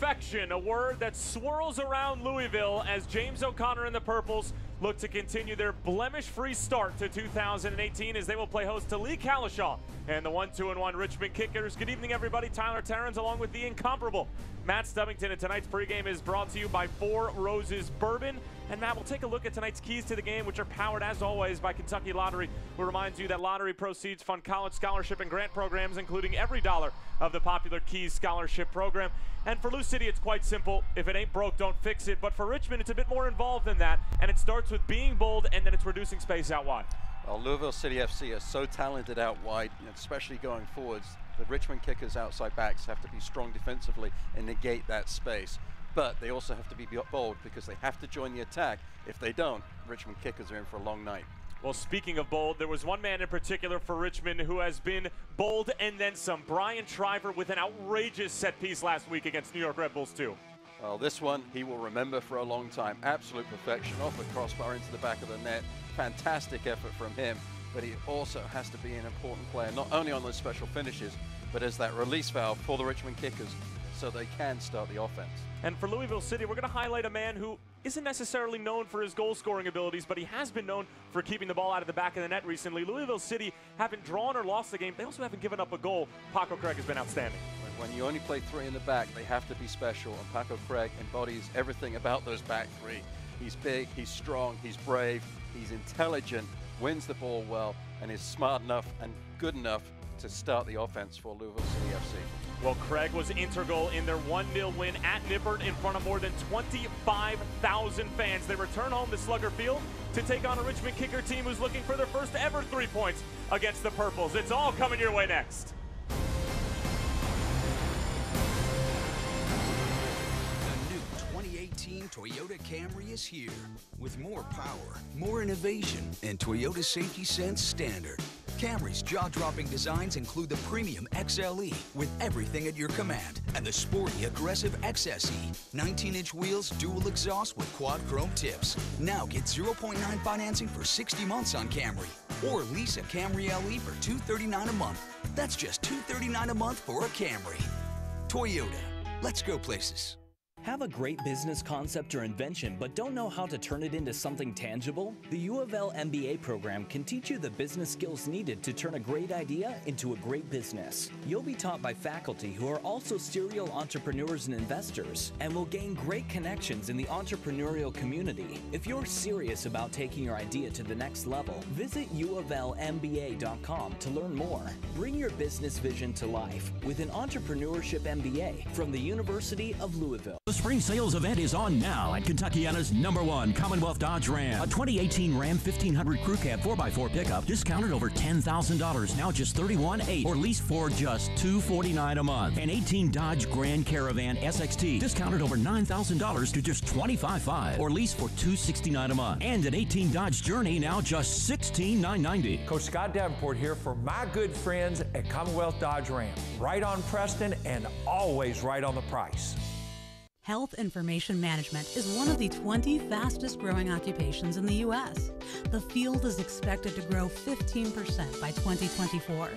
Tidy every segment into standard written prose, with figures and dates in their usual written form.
Perfection, a word that swirls around Louisville as James O'Connor and the Purples look to continue their blemish-free start to 2018 as they will play host to Lee Kalishaw and the 1-2-1 Richmond Kickers. Good evening, everybody. Tyler Terrens along with the incomparable Matt Stubbington, and tonight's pregame is brought to you by Four Roses Bourbon. And Matt, we'll take a look at tonight's keys to the game, which are powered, as always, by Kentucky Lottery, who reminds you that lottery proceeds fund college scholarship and grant programs, including every dollar of the popular Keys Scholarship Program. And for Lou City, it's quite simple. If it ain't broke, don't fix it. But for Richmond, it's a bit more involved than that, and it starts with being bold, and then it's reducing space out wide. Well, Louisville City FC are so talented out wide, especially going forwards. The Richmond Kickers' outside backs have to be strong defensively and negate that space. But they also have to be bold because they have to join the attack. If they don't, Richmond Kickers are in for a long night. Well, speaking of bold, there was one man in particular for Richmond who has been bold and then some. Brian Shriver with an outrageous set piece last week against New York Red Bulls 2. Well, this one he will remember for a long time. Absolute perfection off the crossbar into the back of the net. Fantastic effort from him, but he also has to be an important player, not only on those special finishes, but as that release valve for the Richmond Kickers so they can start the offense. And for Louisville City, we're going to highlight a man who isn't necessarily known for his goal-scoring abilities, but he has been known for keeping the ball out of the back of the net recently. Louisville City haven't drawn or lost the game. They also haven't given up a goal. Paco Craig has been outstanding. When you only play three in the back, they have to be special, and Paco Craig embodies everything about those back three. He's big, he's strong, he's brave, he's intelligent, wins the ball well, and is smart enough and good enough to start the offense for Louisville City FC. Well, Craig was integral in their 1-0 win at Nippert in front of more than 25,000 fans. They return home to Slugger Field to take on a Richmond Kicker team who's looking for their first ever 3 points against the Purples. It's all coming your way next. The new 2018 Toyota Camry is here with more power, more innovation, and Toyota Safety Sense Standard. Camry's jaw-dropping designs include the premium XLE with everything at your command and the sporty aggressive XSE. 19-inch wheels, dual exhaust with quad chrome tips. Now get 0.9 financing for 60 months on Camry, or lease a Camry LE for $239 a month. That's just $239 a month for a Camry. Toyota, let's go places. Have a great business concept or invention but don't know how to turn it into something tangible? The U of L MBA program can teach you the business skills needed to turn a great idea into a great business. You'll be taught by faculty who are also serial entrepreneurs and investors and will gain great connections in the entrepreneurial community. If you're serious about taking your idea to the next level, visit uoflmba.com to learn more. Bring your business vision to life with an entrepreneurship MBA from the University of Louisville. The spring sales event is on now at Kentuckiana's #1 Commonwealth Dodge Ram. A 2018 Ram 1500 Crew Cab 4x4 pickup discounted over $10,000, now just $31,800, or lease for just $249 a month. An 18 Dodge Grand Caravan SXT discounted over $9,000 to just $25,500, or lease for $269 a month. And an 18 Dodge Journey now just $16,990. Coach Scott Davenport here for my good friends at Commonwealth Dodge Ram. Right on Preston and always right on the price. Health information management is one of the 20 fastest growing occupations in the U.S. The field is expected to grow 15% by 2024.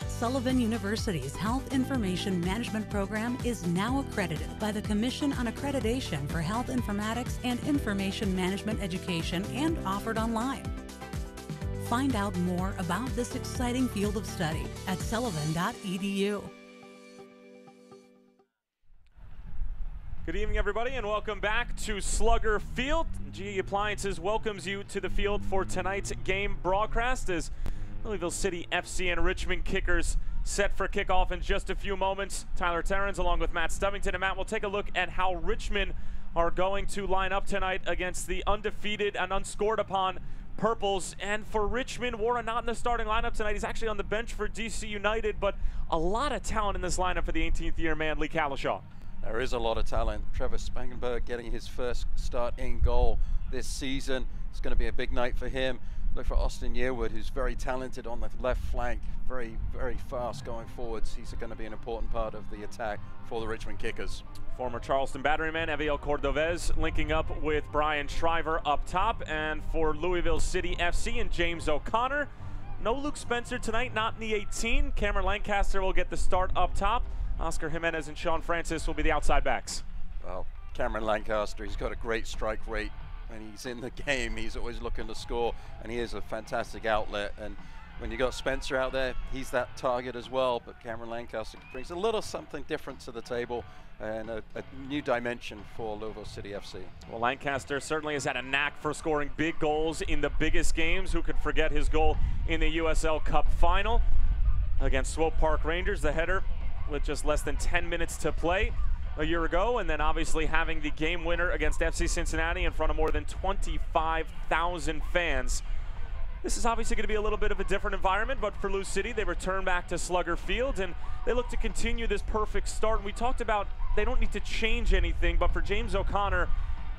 Sullivan University's Health Information Management program is now accredited by the Commission on Accreditation for Health Informatics and Information Management Education and offered online. Find out more about this exciting field of study at sullivan.edu. Good evening, everybody, and welcome back to Slugger Field. GE Appliances welcomes you to the field for tonight's game broadcast as Louisville City FC and Richmond Kickers set for kickoff in just a few moments. Tyler Terrens along with Matt Stubbington. And Matt, we'll take a look at how Richmond are going to line up tonight against the undefeated and unscored upon Purples. And for Richmond, Warren not in the starting lineup tonight. He's actually on the bench for DC United, but a lot of talent in this lineup for the 18th year man, Lee Kalishaw. There is a lot of talent. Trevor Spangenberg getting his first start in goal this season. It's going to be a big night for him. Look for Austin Yearwood, who's very talented on the left flank, very, very fast going forwards. He's going to be an important part of the attack for the Richmond Kickers. Former Charleston batteryman Eviel Cordovez linking up with Brian Shriver up top. And for Louisville City FC and James O'Connor, no Luke Spencer tonight, not in the 18. Cameron Lancaster will get the start up top. Oscar Jimenez and Sean Francis will be the outside backs. Well, Cameron Lancaster, he's got a great strike rate. When he's in the game, he's always looking to score, and he is a fantastic outlet. And when you got Spencer out there, he's that target as well. But Cameron Lancaster brings a little something different to the table and a new dimension for Louisville City FC. Well, Lancaster certainly has had a knack for scoring big goals in the biggest games. Who could forget his goal in the USL Cup final against Swope Park Rangers, the header with just less than 10 minutes to play a year ago, and then obviously having the game winner against FC Cincinnati in front of more than 25,000 fans. This is obviously going to be a little bit of a different environment, but for Lou City, they return back to Slugger Field, and they look to continue this perfect start. And we talked about they don't need to change anything, but for James O'Connor,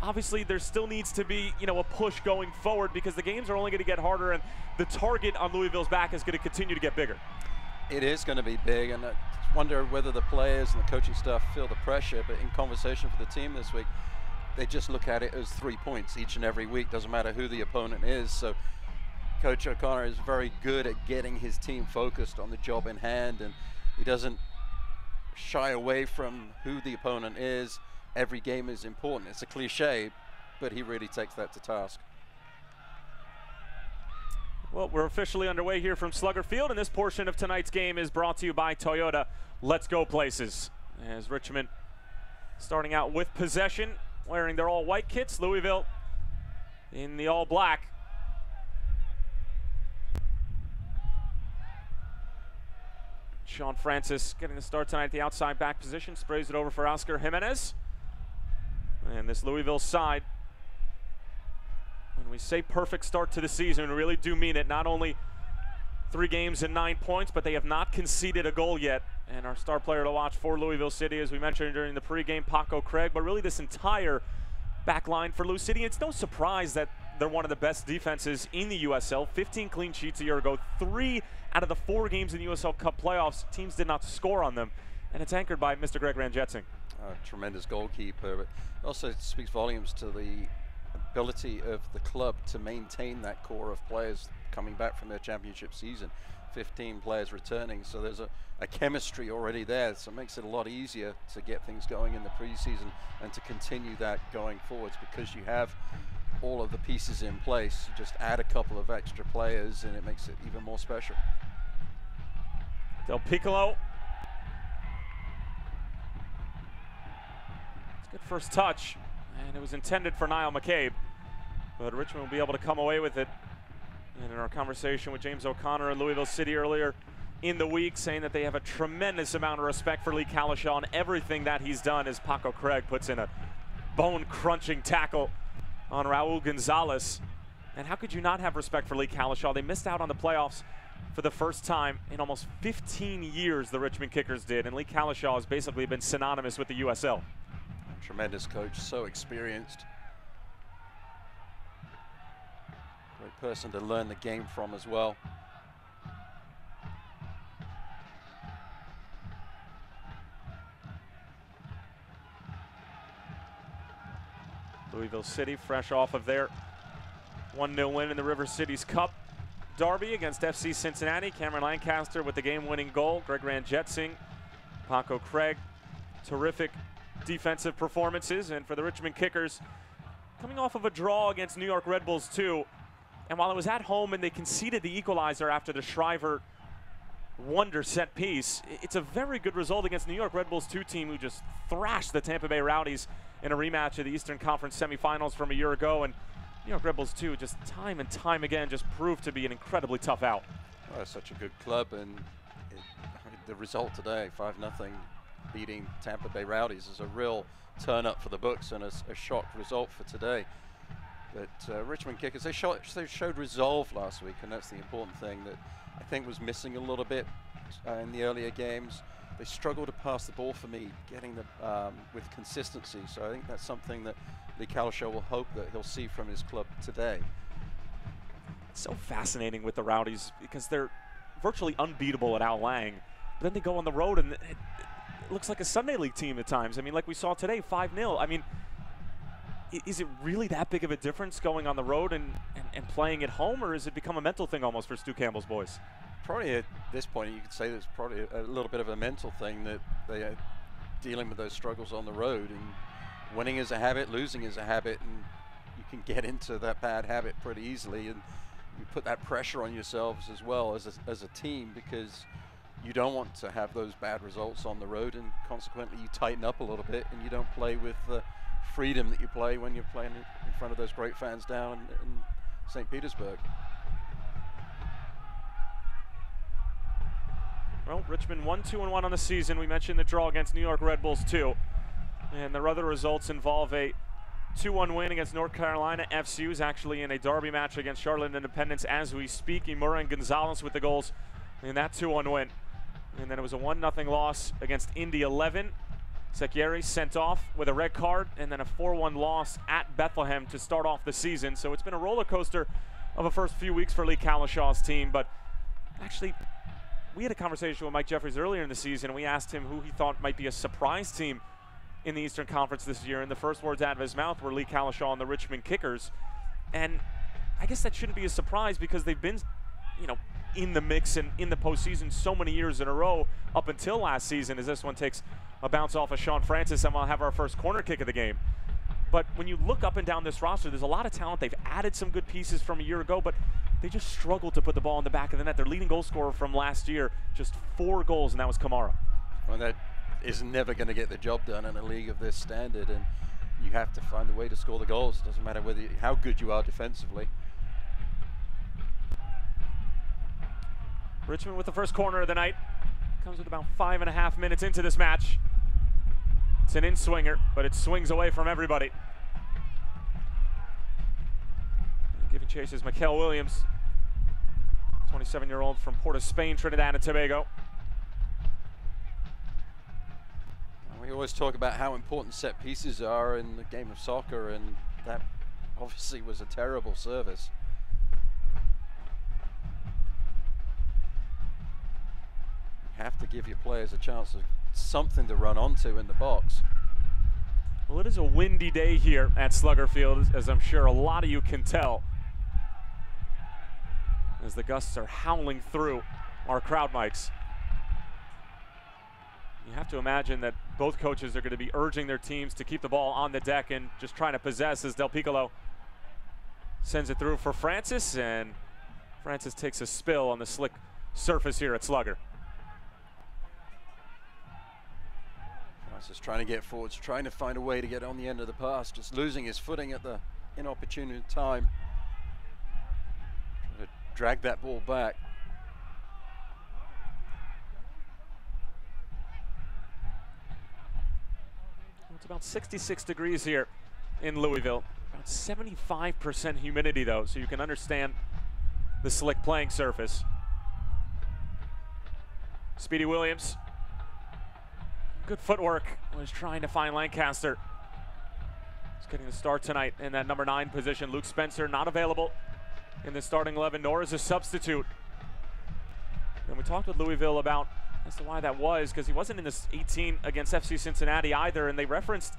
obviously there still needs to be, a push going forward, because the games are only going to get harder, and the target on Louisville's back is going to continue to get bigger. It is going to be big, and I wonder whether the players and the coaching staff feel the pressure, but in conversation for the team this week, they just look at it as 3 points each and every week, doesn't matter who the opponent is. So Coach O'Connor is very good at getting his team focused on the job in hand, and he doesn't shy away from who the opponent is. Every game is important. It's a cliche, but he really takes that to task. Well, we're officially underway here from Slugger Field, and this portion of tonight's game is brought to you by Toyota. Let's go places. As Richmond starting out with possession, wearing their all-white kits. Louisville in the all-black. Sean Francis getting the start tonight at the outside back position. Sprays it over for Oscar Jimenez. And this Louisville side, when we say perfect start to the season, we really do mean it. Not only 3 games and 9 points, but they have not conceded a goal yet. And our star player to watch for Louisville City, as we mentioned during the pregame, Paco Craig, but really this entire back line for Lou City. It's no surprise that they're one of the best defenses in the USL. 15 clean sheets a year ago. 3 out of the 4 games in the USL Cup playoffs, teams did not score on them. And it's anchored by Mr. Greg Ranjetsing. Tremendous goalkeeper, but also speaks volumes to the ability of the club to maintain that core of players coming back from their championship season. 15 players returning, so there's a chemistry already there, so it makes it a lot easier to get things going in the preseason and to continue that going forwards, because you have all of the pieces in place. You just add a couple of extra players and it makes it even more special. Del Piccolo. It's a good first touch, and it was intended for Niall McCabe, but Richmond will be able to come away with it. And in our conversation with James O'Connor and Louisville City earlier in the week, saying that they have a tremendous amount of respect for Lee Calishaw and everything that he's done, as Paco Craig puts in a bone-crunching tackle on Raul Gonzalez. And how could you not have respect for Lee Calishaw? They missed out on the playoffs for the first time in almost 15 years, the Richmond Kickers did, and Lee Calishaw has basically been synonymous with the USL. Tremendous coach, so experienced. Great person to learn the game from as well. Louisville City fresh off of their 1-0 win in the River Cities Cup derby against FC Cincinnati. Cameron Lancaster with the game-winning goal. Greg Ranjetsing, Paco Craig, terrific defensive performances. And for the Richmond Kickers, coming off of a draw against New York Red Bulls 2, and while it was at home and they conceded the equalizer after the Shriver wonder set piece, it's a very good result against New York Red Bulls 2 team who just thrashed the Tampa Bay Rowdies in a rematch of the Eastern Conference semifinals from a year ago. And New York Red Bulls 2 just time and time again just proved to be an incredibly tough out. Oh, such a good club, and the result today, 5-0, beating Tampa Bay Rowdies, is a real turn up for the books and a shock result for today. But Richmond Kickers, they showed resolve last week, and that's the important thing that I think was missing a little bit in the earlier games. They struggled to pass the ball for me, getting the with consistency. So I think that's something that Lee Calishaw will hope that he'll see from his club today. It's so fascinating with the Rowdies because they're virtually unbeatable at Al Lang, but then they go on the road and it looks like a Sunday League team at times. I mean, like we saw today, 5-0. I mean, is it really that big of a difference going on the road and playing at home, or has it become a mental thing almost for Stu Campbell's boys? Probably at this point, you could say there's probably a little bit of a mental thing, that they are dealing with those struggles on the road, and winning is a habit, losing is a habit, and you can get into that bad habit pretty easily, and you put that pressure on yourselves as well as a team, because you don't want to have those bad results on the road, and consequently you tighten up a little bit and you don't play with the freedom that you play when you're playing in front of those great fans down in St. Petersburg. Well, Richmond 1-2-1 on the season. We mentioned the draw against New York Red Bulls too. And their other results involve a 2-1 win against North Carolina FC, who's actually in a derby match against Charlotte Independence as we speak. Imura and Gonzalez with the goals in that 2-1 win. And then it was a 1-0 loss against Indy 11. Sekieri sent off with a red card, and then a 4-1 loss at Bethlehem to start off the season. So it's been a roller coaster of a first few weeks for Lee Calishaw's team. But actually, we had a conversation with Mike Jeffries earlier in the season, and we asked him who he thought might be a surprise team in the Eastern Conference this year, and the first words out of his mouth were Lee Calishaw and the Richmond Kickers. And I guess that shouldn't be a surprise, because they've been, you know, in the mix and in the postseason so many years in a row up until last season, as this one takes a bounce off of Sean Francis, and we'll have our first corner kick of the game. But when you look up and down this roster, there's a lot of talent. They've added some good pieces from a year ago, but they just struggled to put the ball in the back of the net. Their leading goal scorer from last year, just 4 goals, and that was Kamara. Well, that is never going to get the job done in a league of this standard, and you have to find a way to score the goals. It doesn't matter how good you are defensively. Richmond with the first corner of the night. Comes with about 5.5 minutes into this match. It's an in-swinger, but it swings away from everybody. Giving chase is Mikel Williams, 27-year-old from Port of Spain, Trinidad and Tobago. We always talk about how important set pieces are in the game of soccer, and that obviously was a terrible service. You have to give your players a chance of something to run onto in the box. Well, it is a windy day here at Slugger Field, as I'm sure a lot of you can tell, as the gusts are howling through our crowd mics. You have to imagine that both coaches are going to be urging their teams to keep the ball on the deck and just trying to possess, as Del Piccolo sends it through for Francis, and Francis takes a spill on the slick surface here at Slugger. Francis trying to get forwards, trying to find a way to get on the end of the pass, just losing his footing at the inopportune time. Trying to drag that ball back. It's about 66 degrees here in Louisville. About 75% humidity though, so you can understand the slick playing surface. Speedy Williams. Good footwork. Was trying to find Lancaster. He's getting the start tonight in that number 9 position. Luke Spencer not available in the starting 11, nor as a substitute. And we talked with Louisville about as to why that was, because he wasn't in this 18 against FC Cincinnati either, and they referenced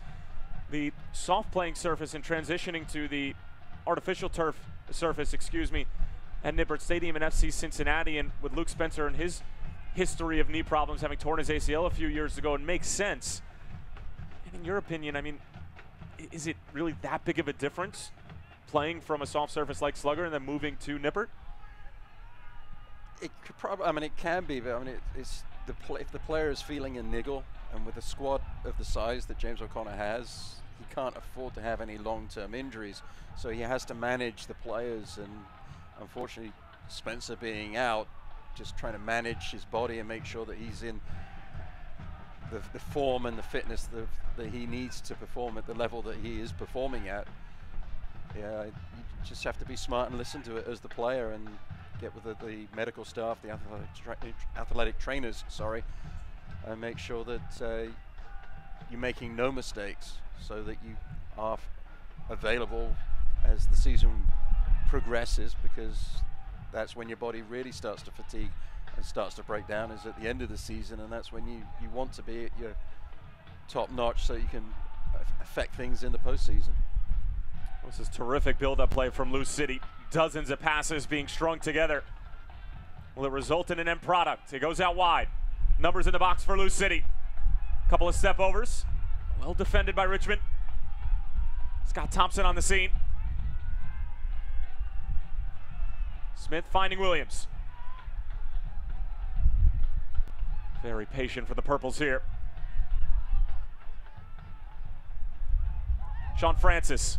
the soft playing surface and transitioning to the artificial turf surface, at Nippert Stadium in FC Cincinnati. And with Luke Spencer and his history of knee problems, having torn his ACL a few years ago, it makes sense. And in your opinion, I mean, is it really that big of a difference playing from a soft surface like Slugger and then moving to Nippert? It could probably, I mean, it can be, but I mean, it's if the player is feeling a niggle, and with a squad of the size that James O'Connor has, he can't afford to have any long-term injuries, so he has to manage the players. And unfortunately, Spencer being out, just trying to manage his body and make sure that he's in the form and the fitness that he needs to perform at the level that he is performing at. Yeah, you just have to be smart and listen to it as the player, and get with the medical staff, the athletic trainers, and make sure that you're making no mistakes, so that you are available as the season progresses, because that's when your body really starts to fatigue and starts to break down, is at the end of the season, and that's when you want to be at your top notch so you can affect things in the postseason. This is terrific build-up play from Lou City. Dozens of passes being strung together. Will it result in an end product? It goes out wide. Numbers in the box for Lou City. Couple of step overs. Well defended by Richmond. Scott Thompson on the scene. Smith finding Williams. Very patient for the Purples here. Sean Francis,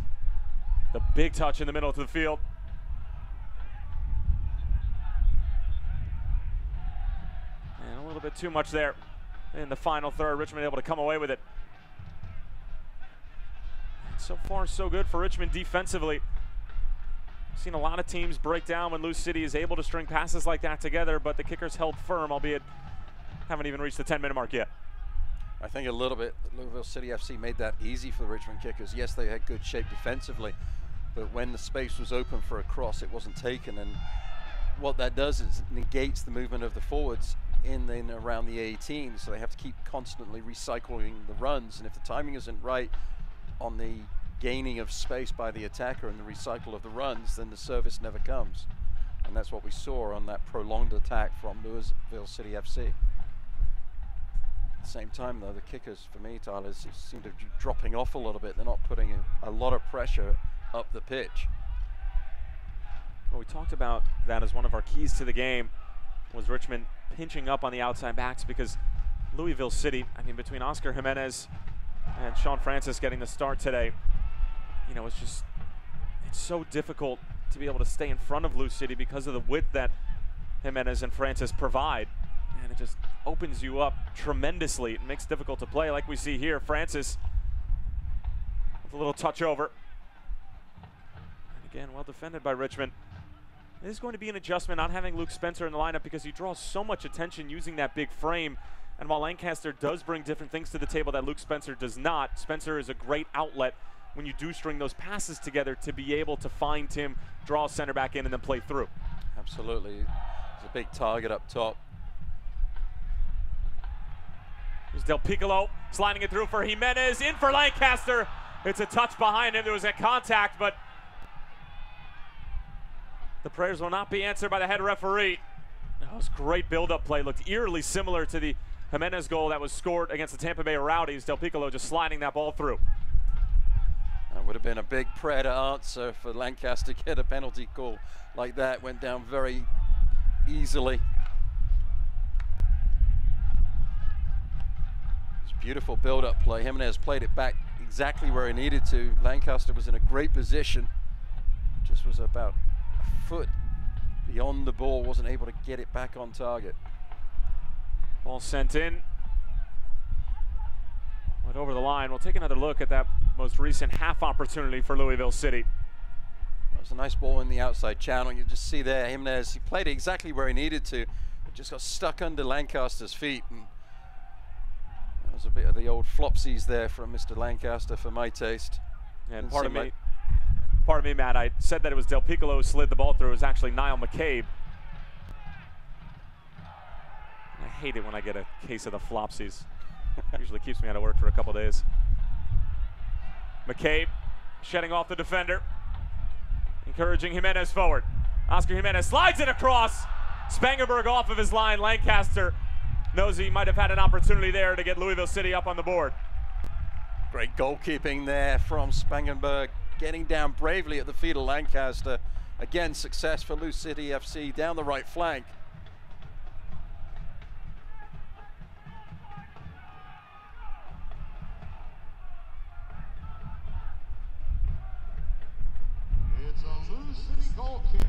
the big touch in the middle of the field. And a little bit too much there in the final third. Richmond able to come away with it. So far, so good for Richmond defensively. Seen a lot of teams break down when Lou City is able to string passes like that together, but the kickers held firm, albeit haven't even reached the 10-minute mark yet. I think a little bit Louisville City FC made that easy for the Richmond kickers. Yes, they had good shape defensively, but when the space was open for a cross, it wasn't taken. And what that does is it negates the movement of the forwards in and around the 18, so they have to keep constantly recycling the runs. And if the timing isn't right on the gaining of space by the attacker and the recycle of the runs, then the service never comes. And that's what we saw on that prolonged attack from Louisville City FC. At the same time, though, the kickers, for me, Tyler, seem to be dropping off a little bit. They're not putting a lot of pressure up the pitch. Well, we talked about that as one of our keys to the game, was Richmond pinching up on the outside backs, because Louisville City, I mean, between Oscar Jimenez and Sean Francis getting the start today, you know, it's so difficult to be able to stay in front of Lou City because of the width that Jimenez and Francis provide. And it just opens you up tremendously. It makes it difficult to play, like we see here. Francis with a little touch over. And again, well defended by Richmond. It is going to be an adjustment not having Luke Spencer in the lineup, because he draws so much attention using that big frame. And while Lancaster does bring different things to the table that Luke Spencer does not, Spencer is a great outlet when you do string those passes together to be able to find him, draw a center back in, and then play through. Absolutely. He's a big target up top. There's Del Piccolo sliding it through for Jimenez, in for Lancaster. It's a touch behind him. There was a contact, but the prayers will not be answered by the head referee. That was great build-up play. Looked eerily similar to the Jimenez goal that was scored against the Tampa Bay Rowdies. Del Piccolo just sliding that ball through. That would have been a big prayer to answer for Lancaster to get a penalty call like that. Went down very easily. It's beautiful build-up play. Jimenez played it back exactly where he needed to. Lancaster was in a great position. Just was about a foot beyond the ball, wasn't able to get it back on target. Ball sent in. Went over the line. We'll take another look at that most recent half opportunity for Louisville City. That was a nice ball in the outside channel. You just see there, Jimenez, he played it exactly where he needed to. It just got stuck under Lancaster's feet. And that was a bit of the old flopsies there from Mr. Lancaster for my taste. And pardon me, Matt, I said that it was Del Piccolo who slid the ball through. It was actually Niall McCabe. I hate it when I get a case of the flopsies. Usually keeps me out of work for a couple days. McCabe shedding off the defender, encouraging Jimenez forward. Oscar Jimenez slides it across. Spangenberg off of his line. Lancaster knows he might have had an opportunity there to get Louisville City up on the board. Great goalkeeping there from Spangenberg, getting down bravely at the feet of Lancaster. Again, success for Lou City FC down the right flank. It's a Lou City goal kick.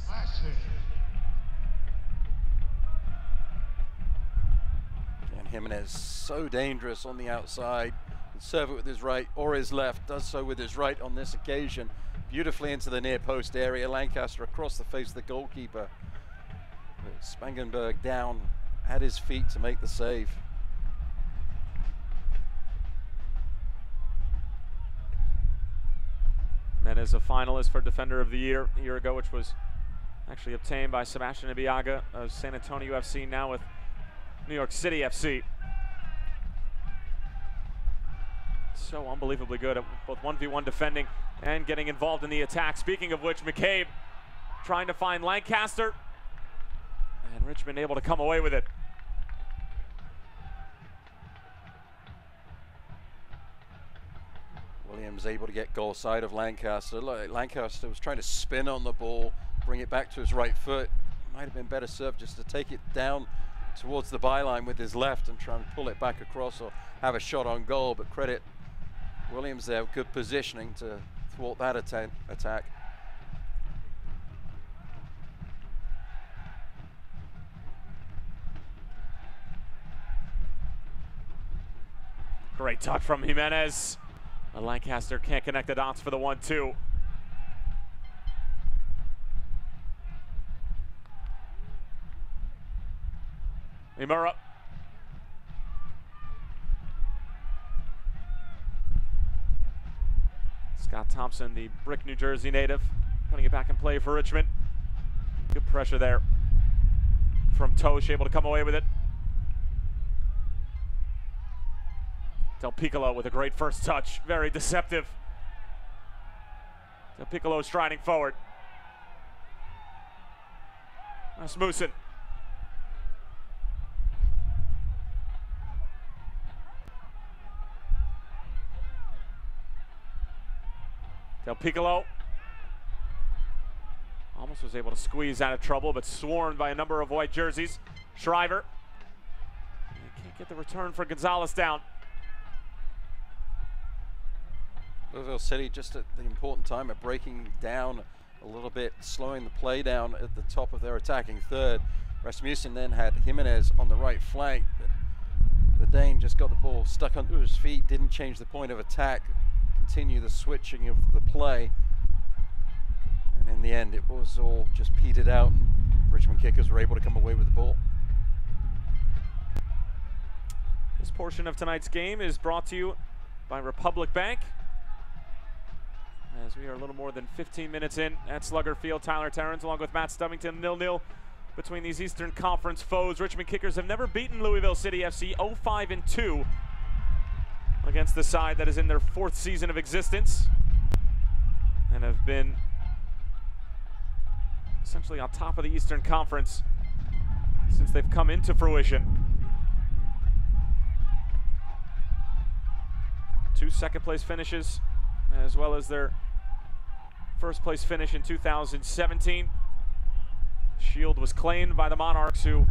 Smash it. And Jimenez so dangerous on the outside. Can serve it with his right or his left. Does so with his right on this occasion. Beautifully into the near post area. Lancaster across the face of the goalkeeper. But Spangenberg down at his feet to make the save. Jimenez, a finalist for Defender of the Year a year ago, which was actually obtained by Sebastian Ibiaga of San Antonio FC, now with New York City FC. So unbelievably good at both 1v1 defending and getting involved in the attack. Speaking of which, McCabe trying to find Lancaster, and Richmond able to come away with it. Williams Williams able to get goal side of Lancaster. Lancaster was trying to spin on the ball, bring it back to his right foot. Might have been better served just to take it down towards the byline with his left and try and pull it back across or have a shot on goal, but credit Williams there, good positioning to thwart that attack. Great touch from Jimenez. And Lancaster can't connect the dots for the 1-2. Imura. Scott Thompson, the Brick, New Jersey native, putting it back in play for Richmond. Good pressure there from Tosh, able to come away with it. Del Piccolo with a great first touch, very deceptive. Del Piccolo striding forward. Rasmussen. Del Piccolo almost was able to squeeze out of trouble, but swarmed by a number of white jerseys. Shriver. He can't get the return for Gonzalez down. Louisville City just at the important time of breaking down a little bit, slowing the play down at the top of their attacking third. Rasmussen then had Jimenez on the right flank, but the Dane just got the ball stuck under his feet, didn't change the point of attack, continue the switching of the play, and in the end it was all just petered out and Richmond kickers were able to come away with the ball. This portion of tonight's game is brought to you by Republic Bank. As we are a little more than 15 minutes in at Slugger Field, Tyler Terrence along with Matt Stubbington, 0-0 between these Eastern Conference foes. Richmond kickers have never beaten Louisville City FC, 0-5-2 against the side that is in their 4th season of existence and have been essentially on top of the Eastern Conference since they've come into fruition. 2 second-place finishes, as well as their first-place finish in 2017. Shield was claimed by the Monarchs, who,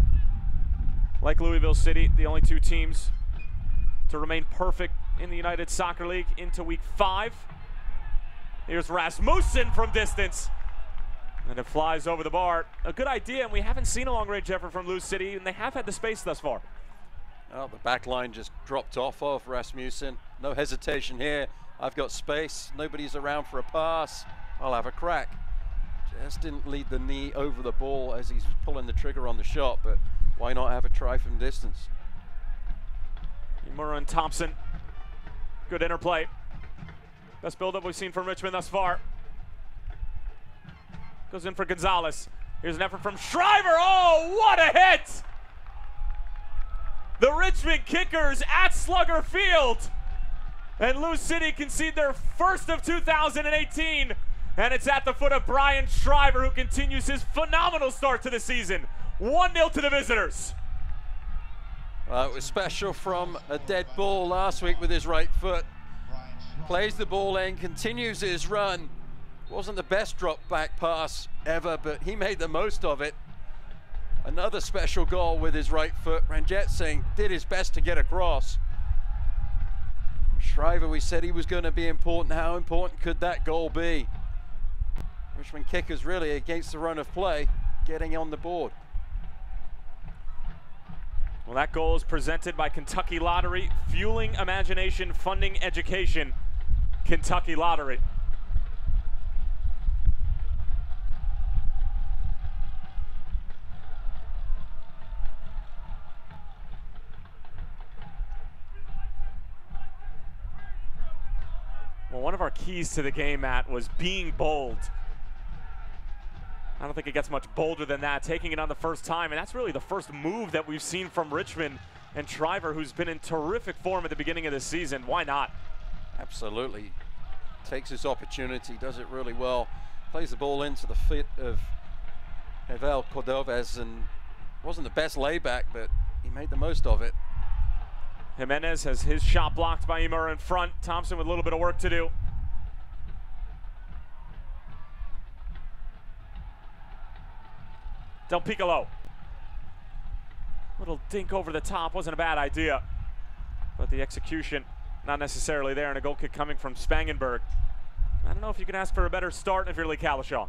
like Louisville City, the only 2 teams to remain perfect in the United Soccer League into Week 5. Here's Rasmussen from distance, and it flies over the bar. A good idea, and we haven't seen a long-range effort from Louisville City, and they have had the space thus far. Well, the back line just dropped off of Rasmussen. No hesitation here. I've got space. Nobody's around for a pass. I'll have a crack. Just didn't lead the knee over the ball as he's pulling the trigger on the shot, but why not have a try from distance? Imura and Thompson. Good interplay. Best build-up we've seen from Richmond thus far. Goes in for Gonzalez. Here's an effort from Shriver. Oh, what a hit! The Richmond kickers at Slugger Field. And Lou City concede their first of 2018. And it's at the foot of Brian Shriver, who continues his phenomenal start to the season. 1-0 to the visitors. It was special from a dead ball last week with his right foot. Plays the ball in, continues his run. Wasn't the best drop back pass ever, but he made the most of it. Another special goal with his right foot. Ranjit Singh did his best to get across. Shriver, we said he was going to be important. How important could that goal be? Richmond kickers really against the run of play, getting on the board. Well, that goal is presented by Kentucky Lottery, fueling imagination, funding education. Kentucky Lottery. Well, one of our keys to the game, Matt, was being bold. I don't think it gets much bolder than that, taking it on the first time, and that's really the first move that we've seen from Richmond and Shriver, who's been in terrific form at the beginning of the season. Why not? Absolutely. Takes his opportunity, does it really well. Plays the ball into the feet of Evel Cordovez, and wasn't the best layback, but he made the most of it. Jimenez has his shot blocked by Imura in front. Thompson with a little bit of work to do. Del Piccolo. Little dink over the top, wasn't a bad idea. But the execution, not necessarily there, and a goal kick coming from Spangenberg. I don't know if you can ask for a better start if you're Lee Kalishaw.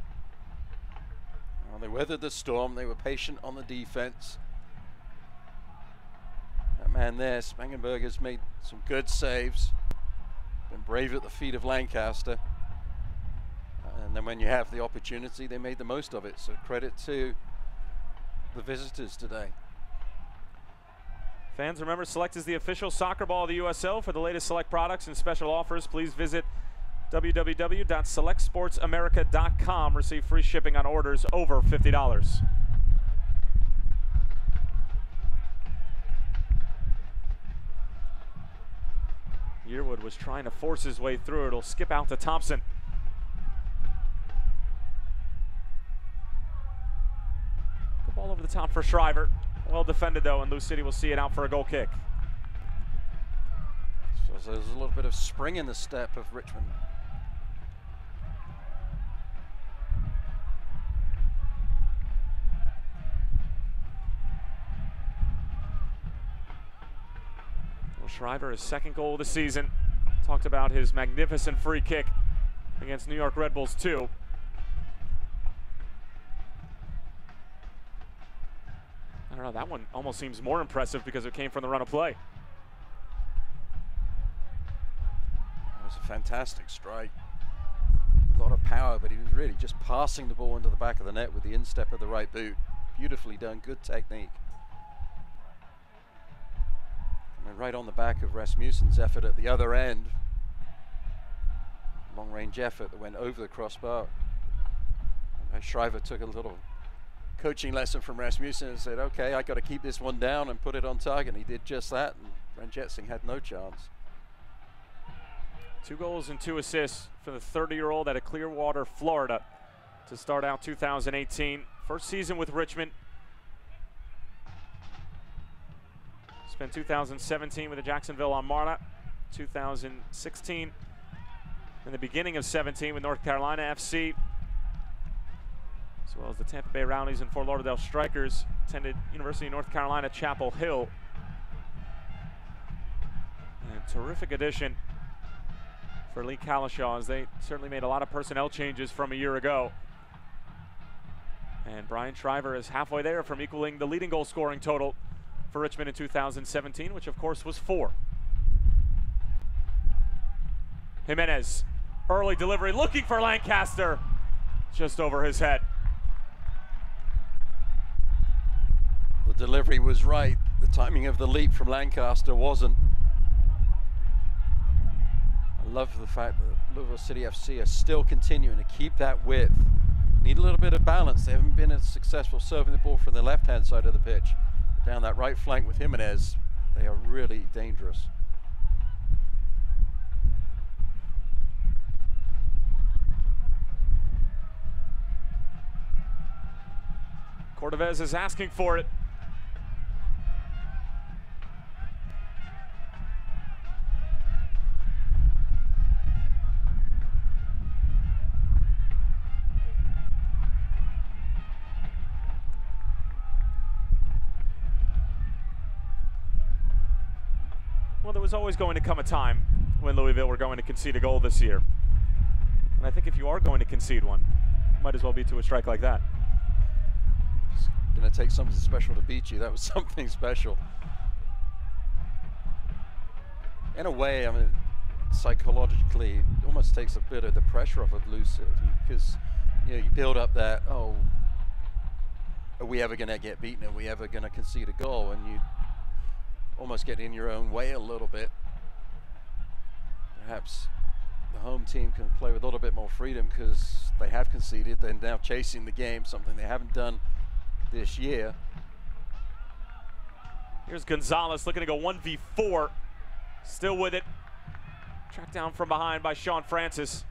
Well, they weathered the storm. They were patient on the defense. That man there, Spangenberg, has made some good saves. Been brave at the feet of Lancaster. And then when you have the opportunity, they made the most of it. So credit to the visitors today. Fans, remember, Select is the official soccer ball of the USL. For the latest Select products and special offers, please visit www.selectsportsamerica.com. Receive free shipping on orders over $50. Yearwood was trying to force his way through. It'll skip out to Thompson. Good ball over the top for Shriver. Well defended though, and Lou City will see it out for a goal kick. So there's a little bit of spring in the step of Richmond. Well, Shriver, his second goal of the season. Talked about his magnificent free kick against New York Red Bulls 2. I don't know, that one almost seems more impressive because it came from the run of play. It was a fantastic strike. A lot of power, but he was really just passing the ball into the back of the net with the instep of the right boot. Beautifully done, good technique. And right on the back of Rasmussen's effort at the other end. Long range effort that went over the crossbar. And Shriver took a little coaching lesson from Rasmussen and said, okay, I got to keep this one down and put it on target. And he did just that, and Ranjetsingh had no chance. 2 goals and 2 assists for the 30-year-old out of Clearwater, Florida, to start out 2018. First season with Richmond. Spent 2017 with the Jacksonville Armada, 2016 in the beginning of 17 with North Carolina FC, as well as the Tampa Bay Rowdies and Fort Lauderdale Strikers. Attended University of North Carolina, Chapel Hill. And a terrific addition for Lee Kalishaw, as they certainly made a lot of personnel changes from a year ago. And Brian Shriver is halfway there from equaling the leading goal scoring total for Richmond in 2017, which of course was 4. Jimenez, early delivery, looking for Lancaster, just over his head. The delivery was right. The timing of the leap from Lancaster wasn't. I love the fact that Louisville City FC are still continuing to keep that width. Need a little bit of balance. They haven't been as successful serving the ball from the left-hand side of the pitch. But down that right flank with Jimenez, they are really dangerous. Cordovez is asking for it. Well, there was always going to come a time when Louisville were going to concede a goal this year. And I think if you are going to concede one, it might as well be to a strike like that. It's going to take something special to beat you. That was something special. In a way, I mean, psychologically, it almost takes a bit of the pressure off of Lou City, because you build up that, oh, are we ever going to get beaten? Are we ever going to concede a goal? And you almost get in your own way a little bit. Perhaps the home team can play with a little bit more freedom because they have conceded. They're now chasing the game, something they haven't done this year. Here's Gonzalez looking to go 1v4. Still with it. Tracked down from behind by Sean Francis.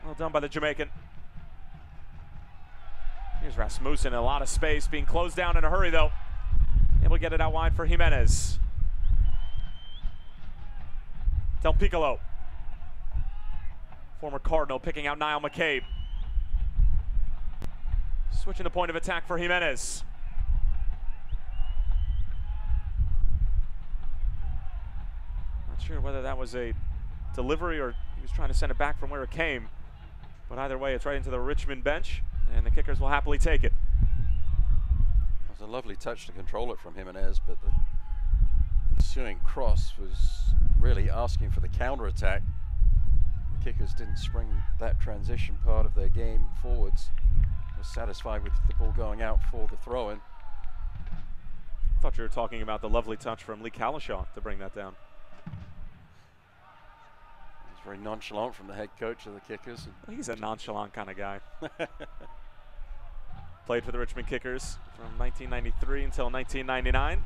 Well done by the Jamaican. Here's Rasmussen in a lot of space, being closed down in a hurry though. Able to get it out wide for Jimenez. Del Piccolo. Former Cardinal picking out Niall McCabe. Switching the point of attack for Jimenez. Not sure whether that was a delivery or he was trying to send it back from where it came. But either way, it's right into the Richmond bench, and the kickers will happily take it. It was a lovely touch to control it from Jimenez, but the ensuing cross was really asking for the counter-attack. The kickers didn't spring that transition part of their game forwards. Was satisfied with the ball going out for the throw-in. I thought you were talking about the lovely touch from Lee Kalishaw to bring that down. It's very nonchalant from the head coach of the kickers. He's a nonchalant kind of guy. Played for the Richmond Kickers from 1993 until 1999.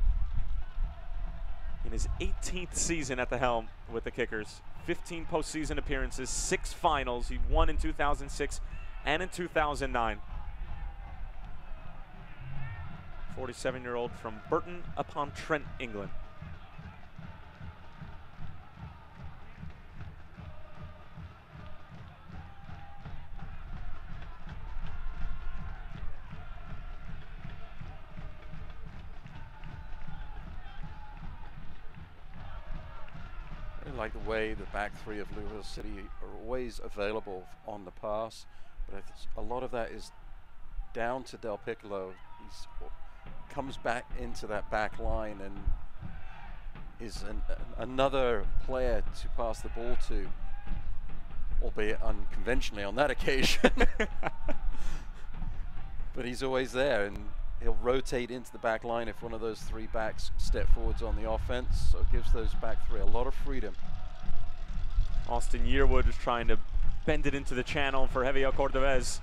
In his 18th season at the helm with the Kickers, 15 postseason appearances, 6 finals. He won in 2006 and in 2009. 47-year-old from Burton upon Trent, England. I like the way the back three of Louisville City are always available on the pass, but a lot of that is down to Del Piccolo. He's comes back into that back line and is another player to pass the ball to, albeit unconventionally on that occasion. But he's always there, and he'll rotate into the back line if one of those 3 backs step forwards on the offense, so it gives those back 3 a lot of freedom. Austin Yearwood is trying to bend it into the channel for Javier Cordovez.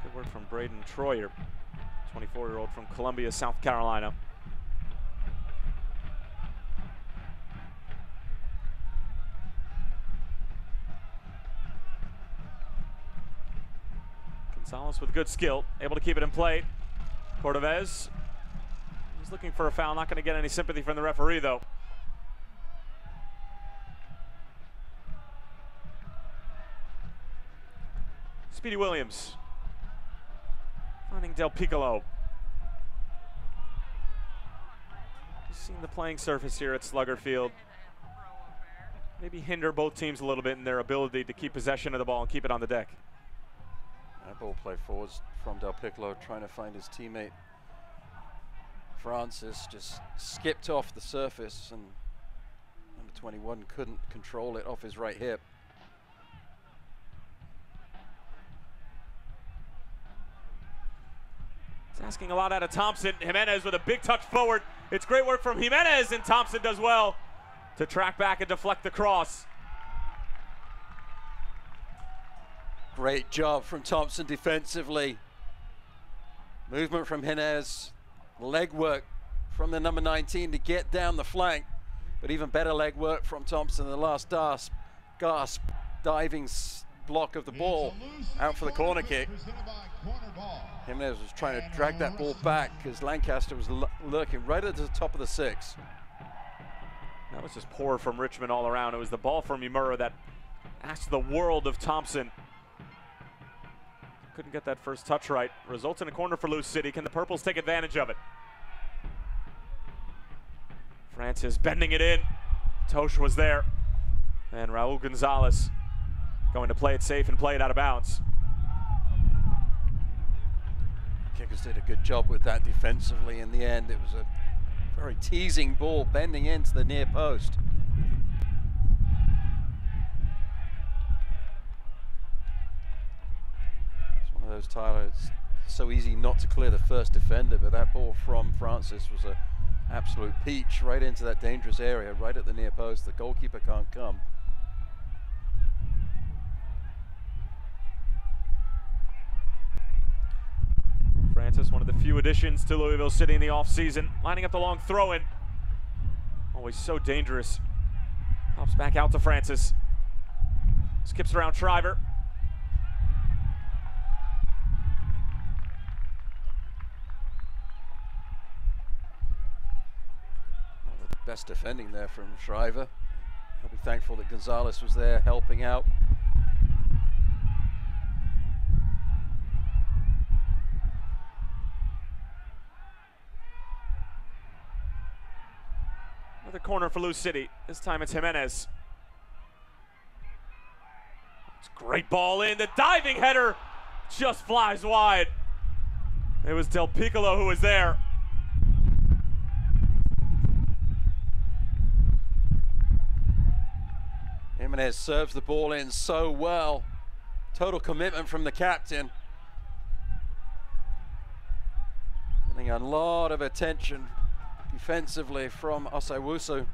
Good work from Braden Troyer, 24-year-old from Columbia, South Carolina. Gonzalez with good skill, able to keep it in play. Cordovez, he's looking for a foul, not going to get any sympathy from the referee though. Speedy Williams, finding Del Piccolo. You've seen the playing surface here at Slugger Field. Maybe hinder both teams a little bit in their ability to keep possession of the ball and keep it on the deck. That ball play forwards from Del Piccolo, trying to find his teammate. Francis just skipped off the surface, and number 21 couldn't control it off his right hip. It's asking a lot out of Thompson. Jimenez with a big touch forward. It's great work from Jimenez, and Thompson does well to track back and deflect the cross. Great job from Thompson defensively. Movement from Jimenez. Leg work from the number 19 to get down the flank. But even better leg work from Thompson in the last gasp. Diving block of the ball out for the corner kick. Jimenez was trying to drag that ball back because Lancaster was lurking right at the top of the 6. That was just poor from Richmond all around. It was the ball from Yamura that asked the world of Thompson. Couldn't get that first touch right. Results in a corner for Lou City. Can the Purples take advantage of it? Francis bending it in. Tosh was there. And Raul Gonzalez going to play it safe and play it out of bounds. Kickers did a good job with that defensively in the end. It was a very teasing ball bending into the near post. Those, Tyler, it's so easy not to clear the first defender, but that ball from Francis was an absolute peach right into that dangerous area, right at the near post. The goalkeeper can't come. Francis, one of the few additions to Louisville City in the offseason, lining up the long throw-in. Always so dangerous. Pops back out to Francis. Skips around Shriver. Best defending there from Shriver. He'll be thankful that Gonzalez was there helping out. Another corner for Lou City. This time it's Jimenez. It's a great ball in. The diving header just flies wide. It was Del Piccolo who was there. Jimenez serves the ball in so well. Total commitment from the captain. Getting a lot of attention defensively from Osawusu.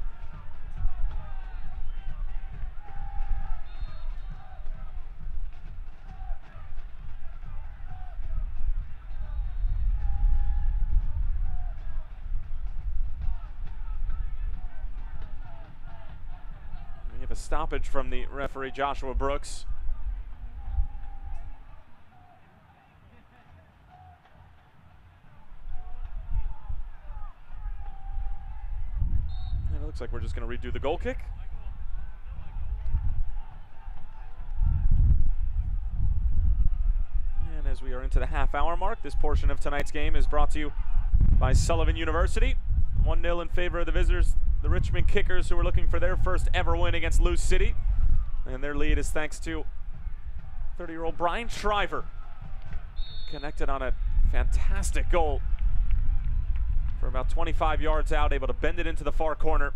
We have a stoppage from the referee, Joshua Brooks. And it looks like we're just going to redo the goal kick. And as we are into the half-hour mark, this portion of tonight's game is brought to you by Sullivan University. 1-0 in favor of the visitors, the Richmond Kickers, who are looking for their first ever win against Lou City. And their lead is thanks to 30-year-old Brian Shriver. Connected on a fantastic goal for about 25 yards out, able to bend it into the far corner.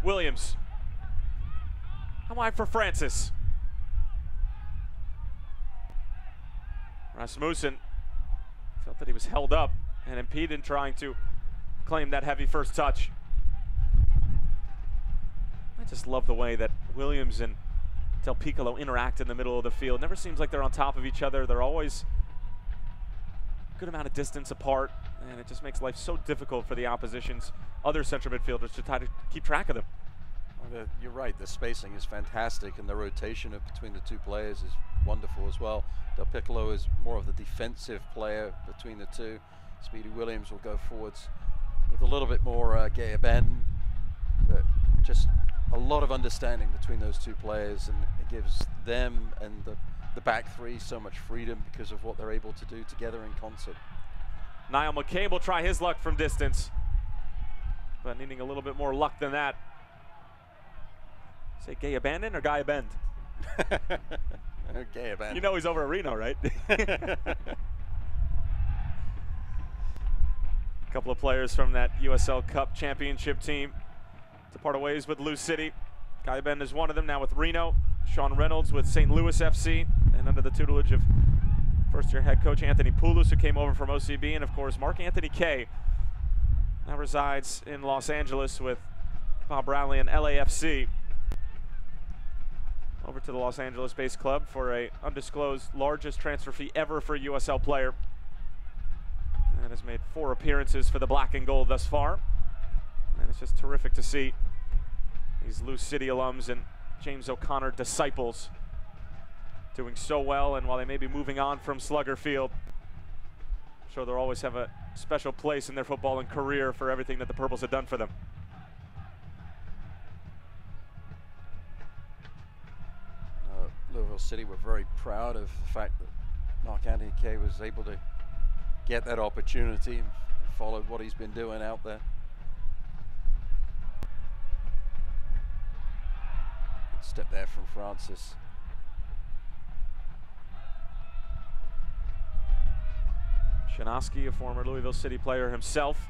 Williams. How wide for Francis? Rasmussen felt that he was held up and impeded trying to claim that heavy first touch. I just love the way that Williams and Del Piccolo interact in the middle of the field. Never seems like they're on top of each other. They're always a good amount of distance apart, and it just makes life so difficult for the opposition's other central midfielders to try to keep track of them. You're right, the spacing is fantastic, and the rotation between the two players is wonderful as well. Del Piccolo is more of the defensive player between the two. Speedy Williams will go forwards with a little bit more gay abandon, but just a lot of understanding between those two players, and it gives them and the back three so much freedom because of what they're able to do together in concert. Niall McCabe will try his luck from distance, but needing a little bit more luck than that. Say gay abandon or guy bend? Gay abandon. You know he's over at Reno, right? A couple of players from that USL Cup championship team to part of ways with Lou City. Guy Bend is one of them, now with Reno. Sean Reynolds with St. Louis FC, and under the tutelage of first-year head coach Anthony Poulos, who came over from OCB, and of course Mark Anthony Kay now resides in Los Angeles with Bob Bradley and LAFC. Over to the Los Angeles-based club for a undisclosed largest transfer fee ever for a USL player, and has made 4 appearances for the black and gold thus far. And it's just terrific to see these Lou City alums and James O'Connor disciples doing so well, and while they may be moving on from Slugger Field, I'm sure they'll always have a special place in their football and career for everything that the Purples have done for them. Louisville City were very proud of the fact that Mark Anthony Kay was able to get that opportunity and followed what he's been doing out there. Good step there from Francis. Shanoski, a former Louisville City player himself,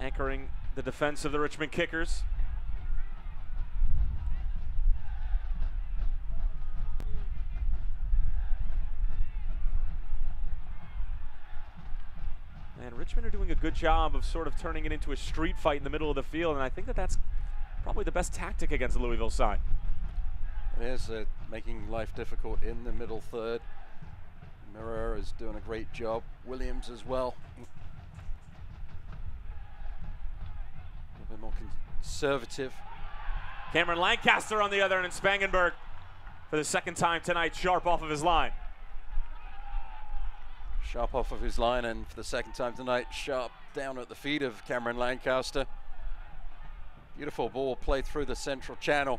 anchoring the defense of the Richmond Kickers. Richmond are doing a good job of sort of turning it into a street fight in the middle of the field, and I think that that's probably the best tactic against the Louisville side. It is making life difficult in the middle third. Mirror is doing a great job. Williams as well. A little bit more conservative. Cameron Lancaster on the other end, and Spangenberg for the second time tonight, sharp off of his line. Sharp off of his line, and for the second time tonight, Sharp down at the feet of Cameron Lancaster. Beautiful ball played through the central channel.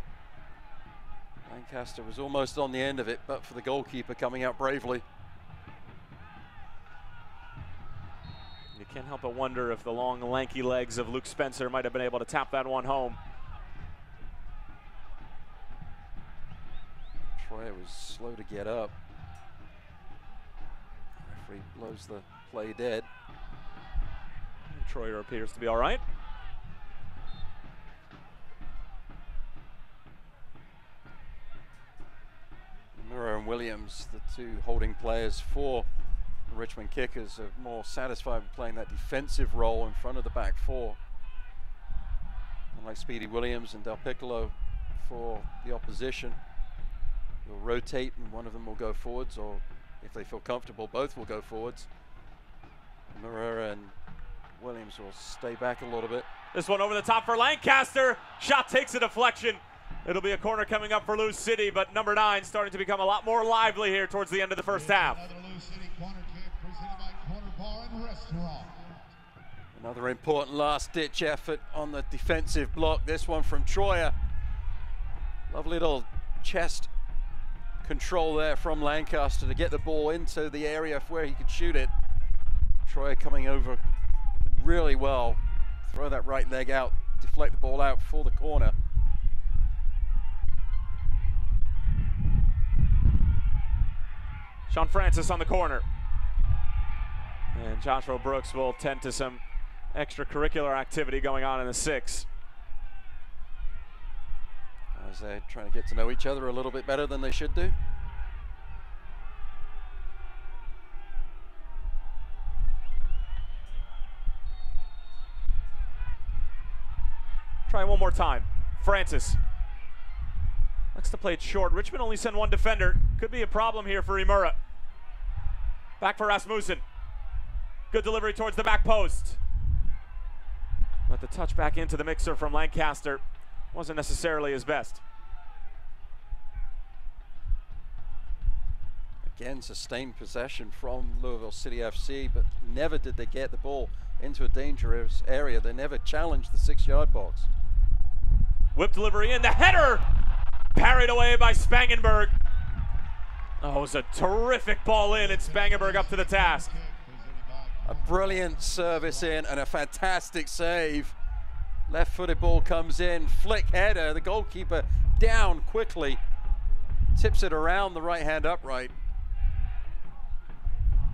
Lancaster was almost on the end of it, but for the goalkeeper coming out bravely. You can't help but wonder if the long, lanky legs of Luke Spencer might have been able to tap that one home. Troy was slow to get up. Referee blows the play dead. And Troyer appears to be all right. Murray and Williams, the two holding players for the Richmond Kickers, are more satisfied with playing that defensive role in front of the back four. Unlike Speedy Williams and Del Piccolo for the opposition, they'll rotate and one of them will go forwards, or if they feel comfortable, both will go forwards. Murray and Williams will stay back a little bit. This one over the top for Lancaster. Shot takes a deflection. It'll be a corner coming up for Lou City, but number 9 starting to become a lot more lively here towards the end of the first half. Another Lou City corner kick presented by Corner Bar and Restaurant. Another important last-ditch effort on the defensive block. This one from Troyer. Lovely little chest control there from Lancaster to get the ball into the area where he could shoot it. Troyer coming over really well. Throw that right leg out, deflect the ball out for the corner. Sean Francis on the corner. And Joshua Brooks will tend to some extracurricular activity going on in the 6. As they're trying to get to know each other a little bit better than they should do. Try one more time. Francis likes to play it short. Richmond only send one defender. Could be a problem here for Imura. Back for Rasmussen. Good delivery towards the back post. But the touch back into the mixer from Lancaster wasn't necessarily his best. Again, sustained possession from Louisville City FC, but never did they get the ball into a dangerous area. They never challenged the 6-yard box. Whip delivery in, the header parried away by Spangenberg. Oh, it was a terrific ball in, and Spangenberg up to the task. A brilliant service in and a fantastic save. Left-footed ball comes in, flick header, the goalkeeper down quickly. Tips it around the right-hand upright.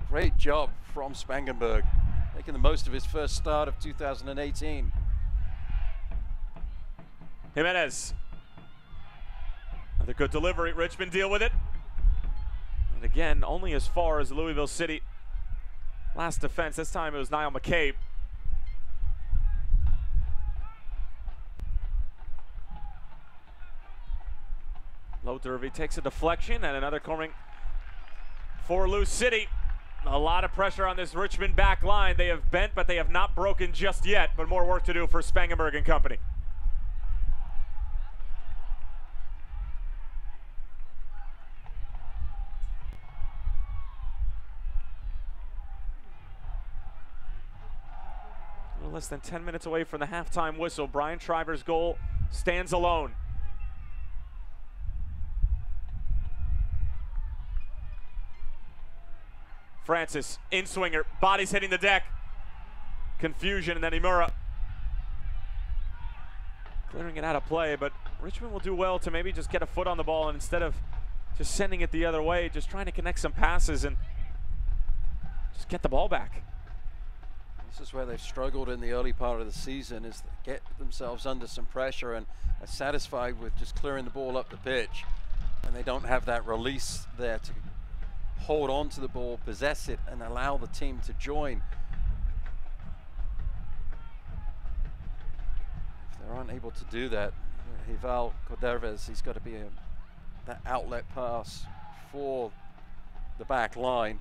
Great job from Spangenberg, making the most of his first start of 2018. Jimenez. Another good delivery. Richmond deal with it. And again, only as far as Louisville City. Last defense, this time it was Niall McCabe. Low Derby takes a deflection and another cornering for Lou City. A lot of pressure on this Richmond back line. They have bent, but they have not broken just yet, but more work to do for Spangenberg and company. Less than 10 minutes away from the halftime whistle. Brian Shriver's goal stands alone. Francis, in-swinger, body's hitting the deck. Confusion, and then Imura clearing it out of play, but Richmond will do well to maybe just get a foot on the ball, and instead of just sending it the other way, just trying to connect some passes and just get the ball back. This is where they've struggled in the early part of the season, is they get themselves under some pressure and are satisfied with just clearing the ball up the pitch, and they don't have that release there to hold on to the ball, possess it, and allow the team to join. They aren't able to do that. Hival Corderves, he's got to be that outlet pass for the back line,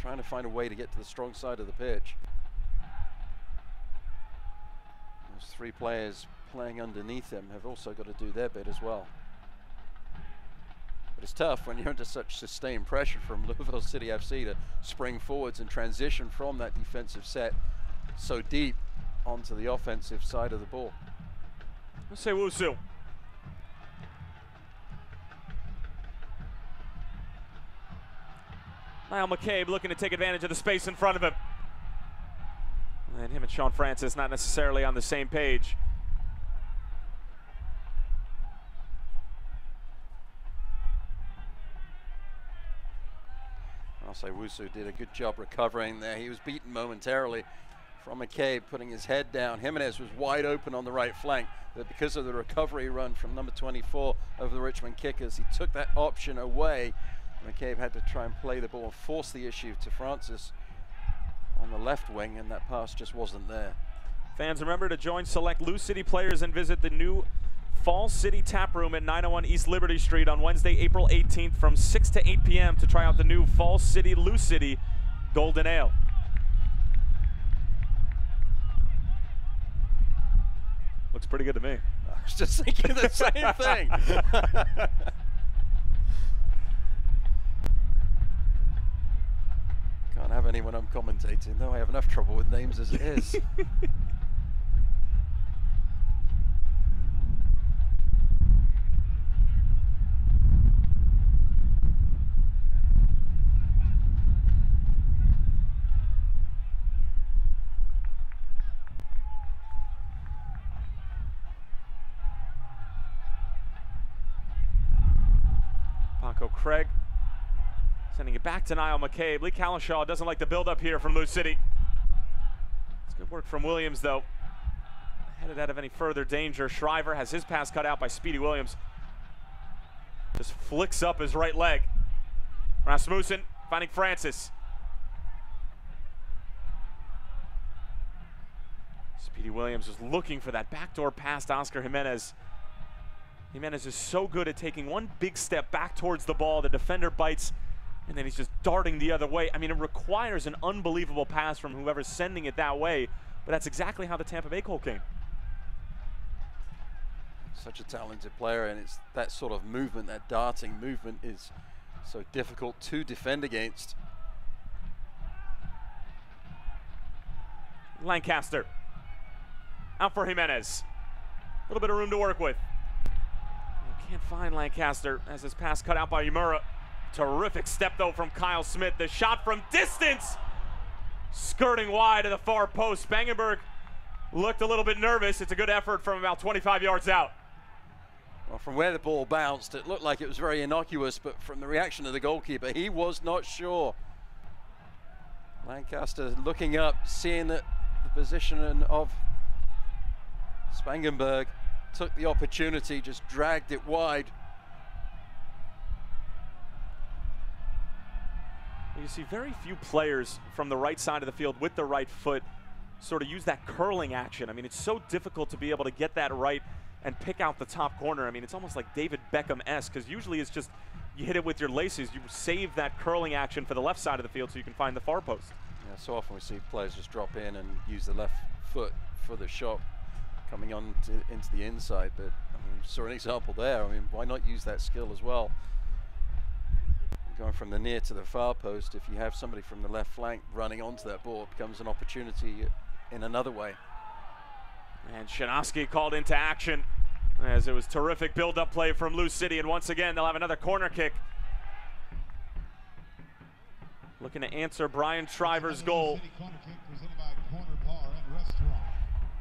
trying to find a way to get to the strong side of the pitch. Those three players playing underneath him have also got to do their bit as well. But it's tough when you're under such sustained pressure from Louisville City FC to spring forwards and transition from that defensive set so deep onto the offensive side of the ball. Let's say Wusu. Niall McCabe looking to take advantage of the space in front of him. And him and Sean Francis not necessarily on the same page. I'll say Wusu did a good job recovering there. He was beaten momentarily from McCabe, putting his head down. Jimenez was wide open on the right flank, but because of the recovery run from number 24 over the Richmond kickers, he took that option away. McCabe had to try and play the ball and force the issue to Francis on the left wing, and that pass just wasn't there. Fans, remember to join select Lou City players and visit the new Fall City Tap Room at 901 East Liberty Street on Wednesday, April 18th from 6 to 8 p.m. to try out the new Fall City Lou City Golden Ale. Looks pretty good to me. I was just thinking the same thing. Can't have any when I'm commentating, though. I have enough trouble with names as it is. Paco Craig sending it back to Niall McCabe. Lee Calishaw doesn't like the build-up here from Lou City. It's good work from Williams, though. Headed out of any further danger. Shriver has his pass cut out by Speedy Williams. Just flicks up his right leg. Rasmussen finding Francis. Speedy Williams was looking for that backdoor pass to Oscar Jimenez. Jimenez is so good at taking one big step back towards the ball. The defender bites, and then he's just darting the other way. I mean, it requires an unbelievable pass from whoever's sending it that way, but that's exactly how the Tampa Bay goal came. Such a talented player, and it's that sort of movement, that darting movement is so difficult to defend against. Lancaster out for Jimenez. A little bit of room to work with. Can't find Lancaster as his pass cut out by Yamura. Terrific step though from Kyle Smith. The shot from distance, skirting wide to the far post. Spangenberg looked a little bit nervous. It's a good effort from about 25 yards out. Well, from where the ball bounced, it looked like it was very innocuous, but from the reaction of the goalkeeper, he was not sure. Lancaster looking up, seeing that the position of Spangenberg, took the opportunity, just dragged it wide. You see very few players from the right side of the field with the right foot sort of use that curling action. I mean, it's so difficult to be able to get that right and pick out the top corner. I mean, it's almost like David Beckham-esque, because usually it's just you hit it with your laces. You save that curling action for the left side of the field so you can find the far post. Yeah, so often we see players just drop in and use the left foot for the shot coming on into the inside, but I mean, we saw an example there. I mean, why not use that skill as well? Going from the near to the far post, if you have somebody from the left flank running onto that ball, it becomes an opportunity in another way. And Shinovsky called into action as it was terrific build-up play from Lou City, and once again they'll have another corner kick. Looking to answer Brian Shriver's goal.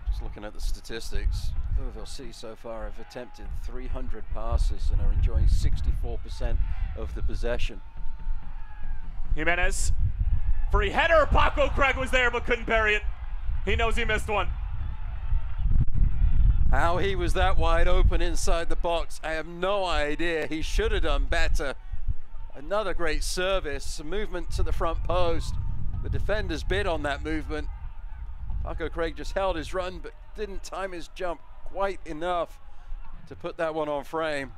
Just looking at the statistics, Louisville City so far have attempted 300 passes and are enjoying 64% of the possession. Jimenez, free header. Paco Craig was there but couldn't bury it. He knows he missed one. How he was that wide open inside the box, I have no idea. He should have done better. Another great service, a movement to the front post. The defenders bid on that movement. Paco Craig just held his run but didn't time his jump quite enough to put that one on frame.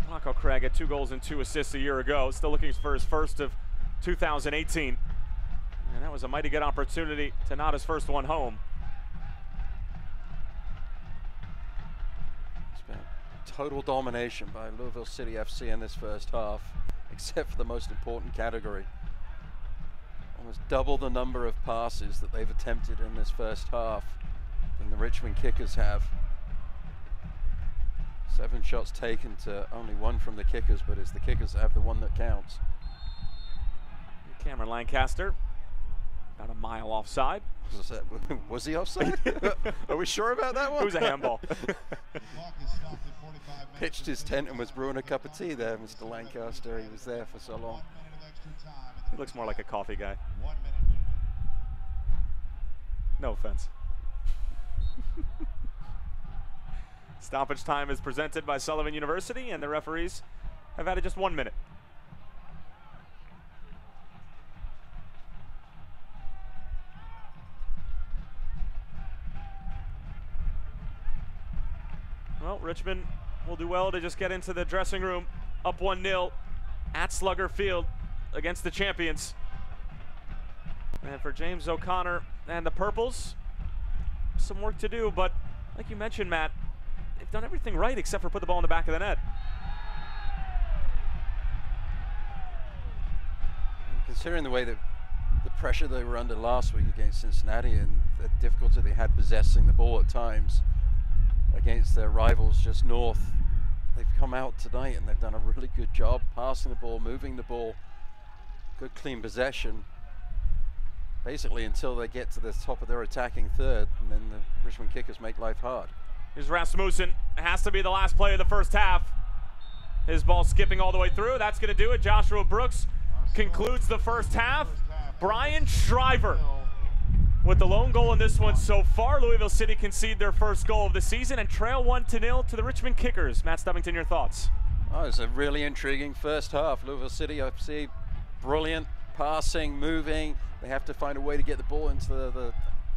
Paco Craig had 2 goals and 2 assists a year ago, still looking for his first of 2018. And that was a mighty good opportunity to nod his first one home. It's been total domination by Louisville City FC in this first half, except for the most important category. Almost double the number of passes that they've attempted in this first half than the Richmond Kickers have. 7 shots taken to only 1 from the Kickers, but it's the Kickers that have the one that counts. Cameron Lancaster, about a mile offside. Was he offside? Are we sure about that one? It was a handball. Pitched his tent and was brewing a cup of tea there, Mr. Lancaster. He was there for so long. He looks more like a coffee guy. No offense. Stoppage time is presented by Sullivan University, and the referees have added just 1 minute. Well, Richmond will do well to just get into the dressing room, up 1-0 at Slugger Field against the champions. And for James O'Connor and the Purples, some work to do, but like you mentioned, Matt, they've done everything right except for put the ball in the back of the net. Considering the way that the pressure they were under last week against Cincinnati and the difficulty they had possessing the ball at times against their rivals just north, they've come out tonight and they've done a really good job passing the ball, moving the ball, good clean possession, basically until they get to the top of their attacking third, and then the Richmond Kickers make life hard. Here's Rasmussen. It has to be the last play of the first half. His ball skipping all the way through. That's going to do it. Joshua Brooks concludes the first half. Brian Shriver with the lone goal in this one so far. Louisville City concede their first goal of the season and trail 1-0 to the Richmond Kickers. Matt Stubbington, your thoughts? Oh, it's a really intriguing first half. Louisville City FC, brilliant passing, moving. They have to find a way to get the ball into the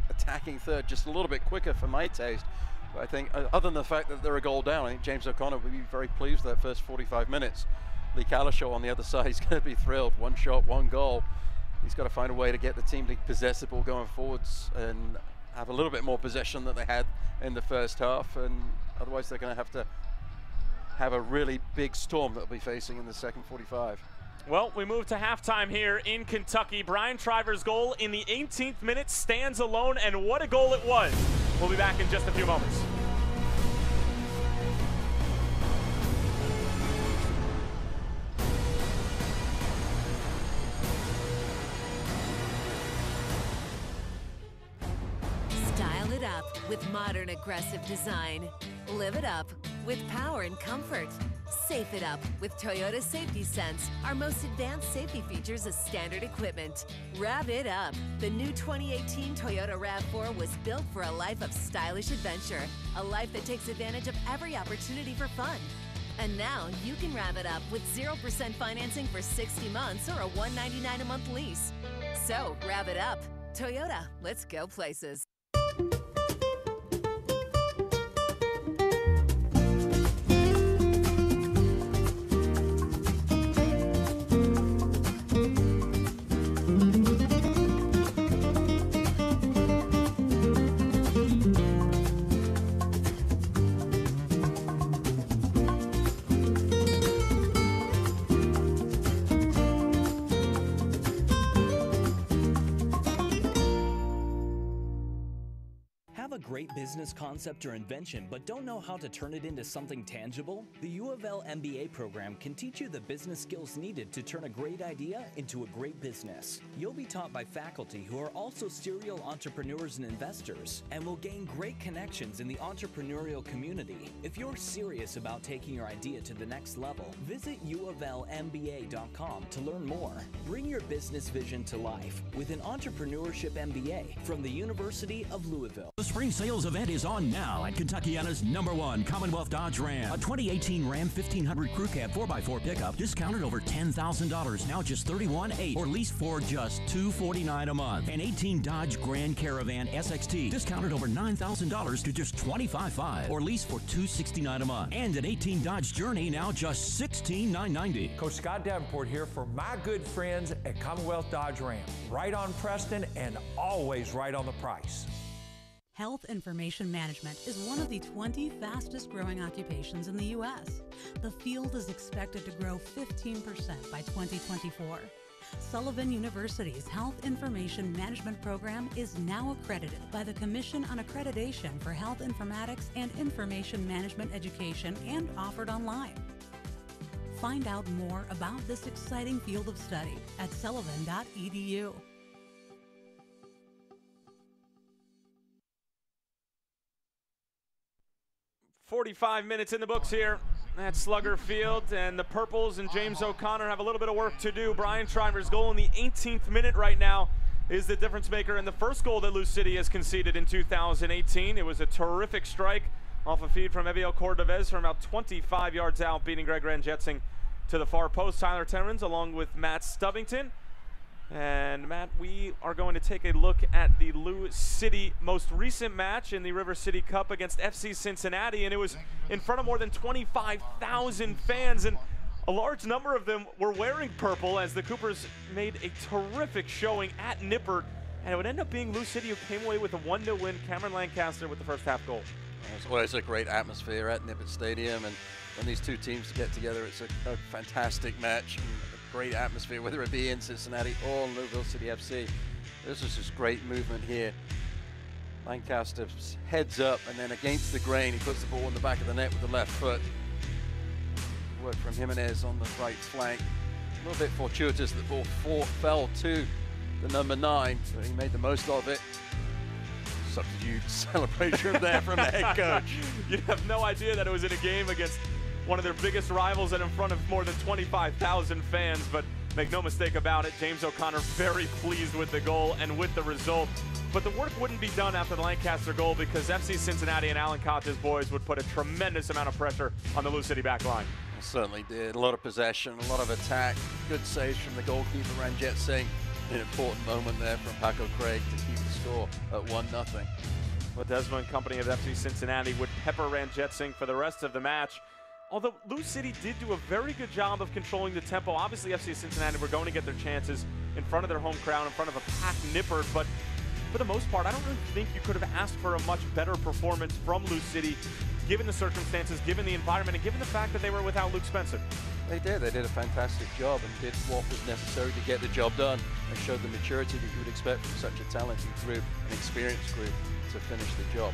attacking third just a little bit quicker for my taste. But I think, other than the fact that they're a goal down, I think James O'Connor will be very pleased with that first 45 minutes. Lee Calishaw on the other side is going to be thrilled. 1 shot, 1 goal. He's got to find a way to get the team to possess the ball going forwards and have a little bit more possession than they had in the first half. And otherwise, they're going to have a really big storm that they'll be facing in the second 45. Well, we move to halftime here in Kentucky. Brian Shriver's goal in the 18th minute stands alone, and what a goal it was. We'll be back in just a few moments. Style it up with modern, aggressive design. Live it up with power and comfort. Safe it up with Toyota Safety Sense, our most advanced safety features as standard equipment. Rev it up. The new 2018 Toyota RAV4 was built for a life of stylish adventure, a life that takes advantage of every opportunity for fun. And now you can rev it up with 0% financing for 60 months or a $199 a month lease. So rev it up. Toyota, let's go places. Great business concept or invention, but don't know how to turn it into something tangible? The U of L MBA program can teach you the business skills needed to turn a great idea into a great business. You'll be taught by faculty who are also serial entrepreneurs and investors, and will gain great connections in the entrepreneurial community. If you're serious about taking your idea to the next level, visit uoflmba.com to learn more. Bring your business vision to life with an entrepreneurship MBA from the University of Louisville. The spring sales event is on now at Kentuckiana's #1 Commonwealth Dodge Ram. A 2018 Ram 1500 Crew Cab 4x4 pickup discounted over $10,000, now just $31,800, or lease for just $249 a month. An 18 Dodge Grand Caravan SXT discounted over $9,000 to just $25,500, or lease for $269 a month. And an 18 Dodge Journey now just $16,990. Coach Scott Davenport here for my good friends at Commonwealth Dodge Ram. Right on Preston and always right on the price. Health information management is one of the 20 fastest growing occupations in the U.S. The field is expected to grow 15% by 2024. Sullivan University's Health Information Management program is now accredited by the Commission on Accreditation for Health Informatics and Information Management Education and offered online. Find out more about this exciting field of study at sullivan.edu. 45 minutes in the books here at Slugger Field, and the Purples and James O'Connor have a little bit of work to do. Brian Schreiber's goal in the 18th minute right now is the difference maker and the first goal that Lou City has conceded in 2018. It was a terrific strike off a feed from Eviel Cordovez from about 25 yards out, beating Greg Ranjetsing to the far post. Tyler Terrens along with Matt Stubbington. And Matt, we are going to take a look at the Lou City most recent match in the River City Cup against FC Cincinnati, and it was in front of more than 25,000 fans, and a large number of them were wearing purple as the Coopers made a terrific showing at Nippert, and it would end up being Lou City who came away with a 1-0 win. Cameron Lancaster with the first half goal. It's always a great atmosphere at Nippert Stadium, and when these two teams get together, it's a fantastic match. Great atmosphere, whether it be in Cincinnati or Louisville City FC. This is just great movement here. Lancaster heads up, and then against the grain, he puts the ball in the back of the net with the left foot. Work from Jimenez on the right flank. A little bit fortuitous that the ball fell to the number 9, but he made the most of it. Substitute celebration there from the head coach. You'd have no idea that it was in a game against one of their biggest rivals and in front of more than 25,000 fans, but make no mistake about it, James O'Connor very pleased with the goal and with the result. But the work wouldn't be done after the Lancaster goal because FC Cincinnati and Alan Cotta's boys would put a tremendous amount of pressure on the Lou City back line. It certainly did. A lot of possession, a lot of attack. Good saves from the goalkeeper, Ranjetsing. An important moment there from Paco Craig to keep the score at 1-0. Well, Desmond Company of FC Cincinnati would pepper Ranjetsing for the rest of the match. Although Lou City did do a very good job of controlling the tempo. Obviously, FC Cincinnati were going to get their chances in front of their home crowd, in front of a packed Nippert, but for the most part, I don't really think you could have asked for a much better performance from Lou City, given the circumstances, given the environment, and given the fact that they were without Luke Spencer. They did a fantastic job and did what was necessary to get the job done and showed the maturity that you would expect from such a talented group, an experienced group, to finish the job.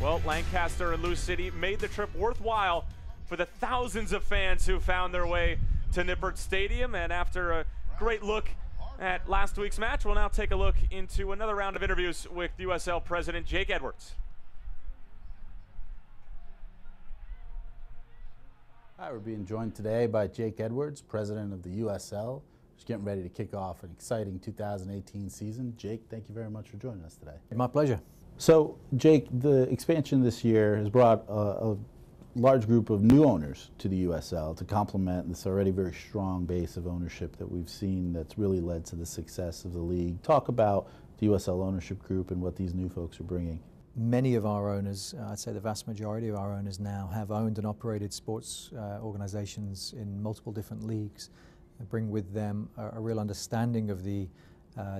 Well, Lancaster and Lou City made the trip worthwhile for the thousands of fans who found their way to Nippert Stadium. And after a great look at last week's match, we'll now take a look into another round of interviews with USL President Jake Edwards. Hi, we're being joined today by Jake Edwards, President of the USL. Just getting ready to kick off an exciting 2018 season. Jake, thank you very much for joining us today. My pleasure. So, Jake, the expansion this year has brought a large group of new owners to the USL to complement this already very strong base of ownership that we've seen that's really led to the success of the league. Talk about the USL ownership group and what these new folks are bringing. Many of our owners, I'd say the vast majority of our owners now, have owned and operated sports organizations in multiple different leagues. They bring with them a real understanding of the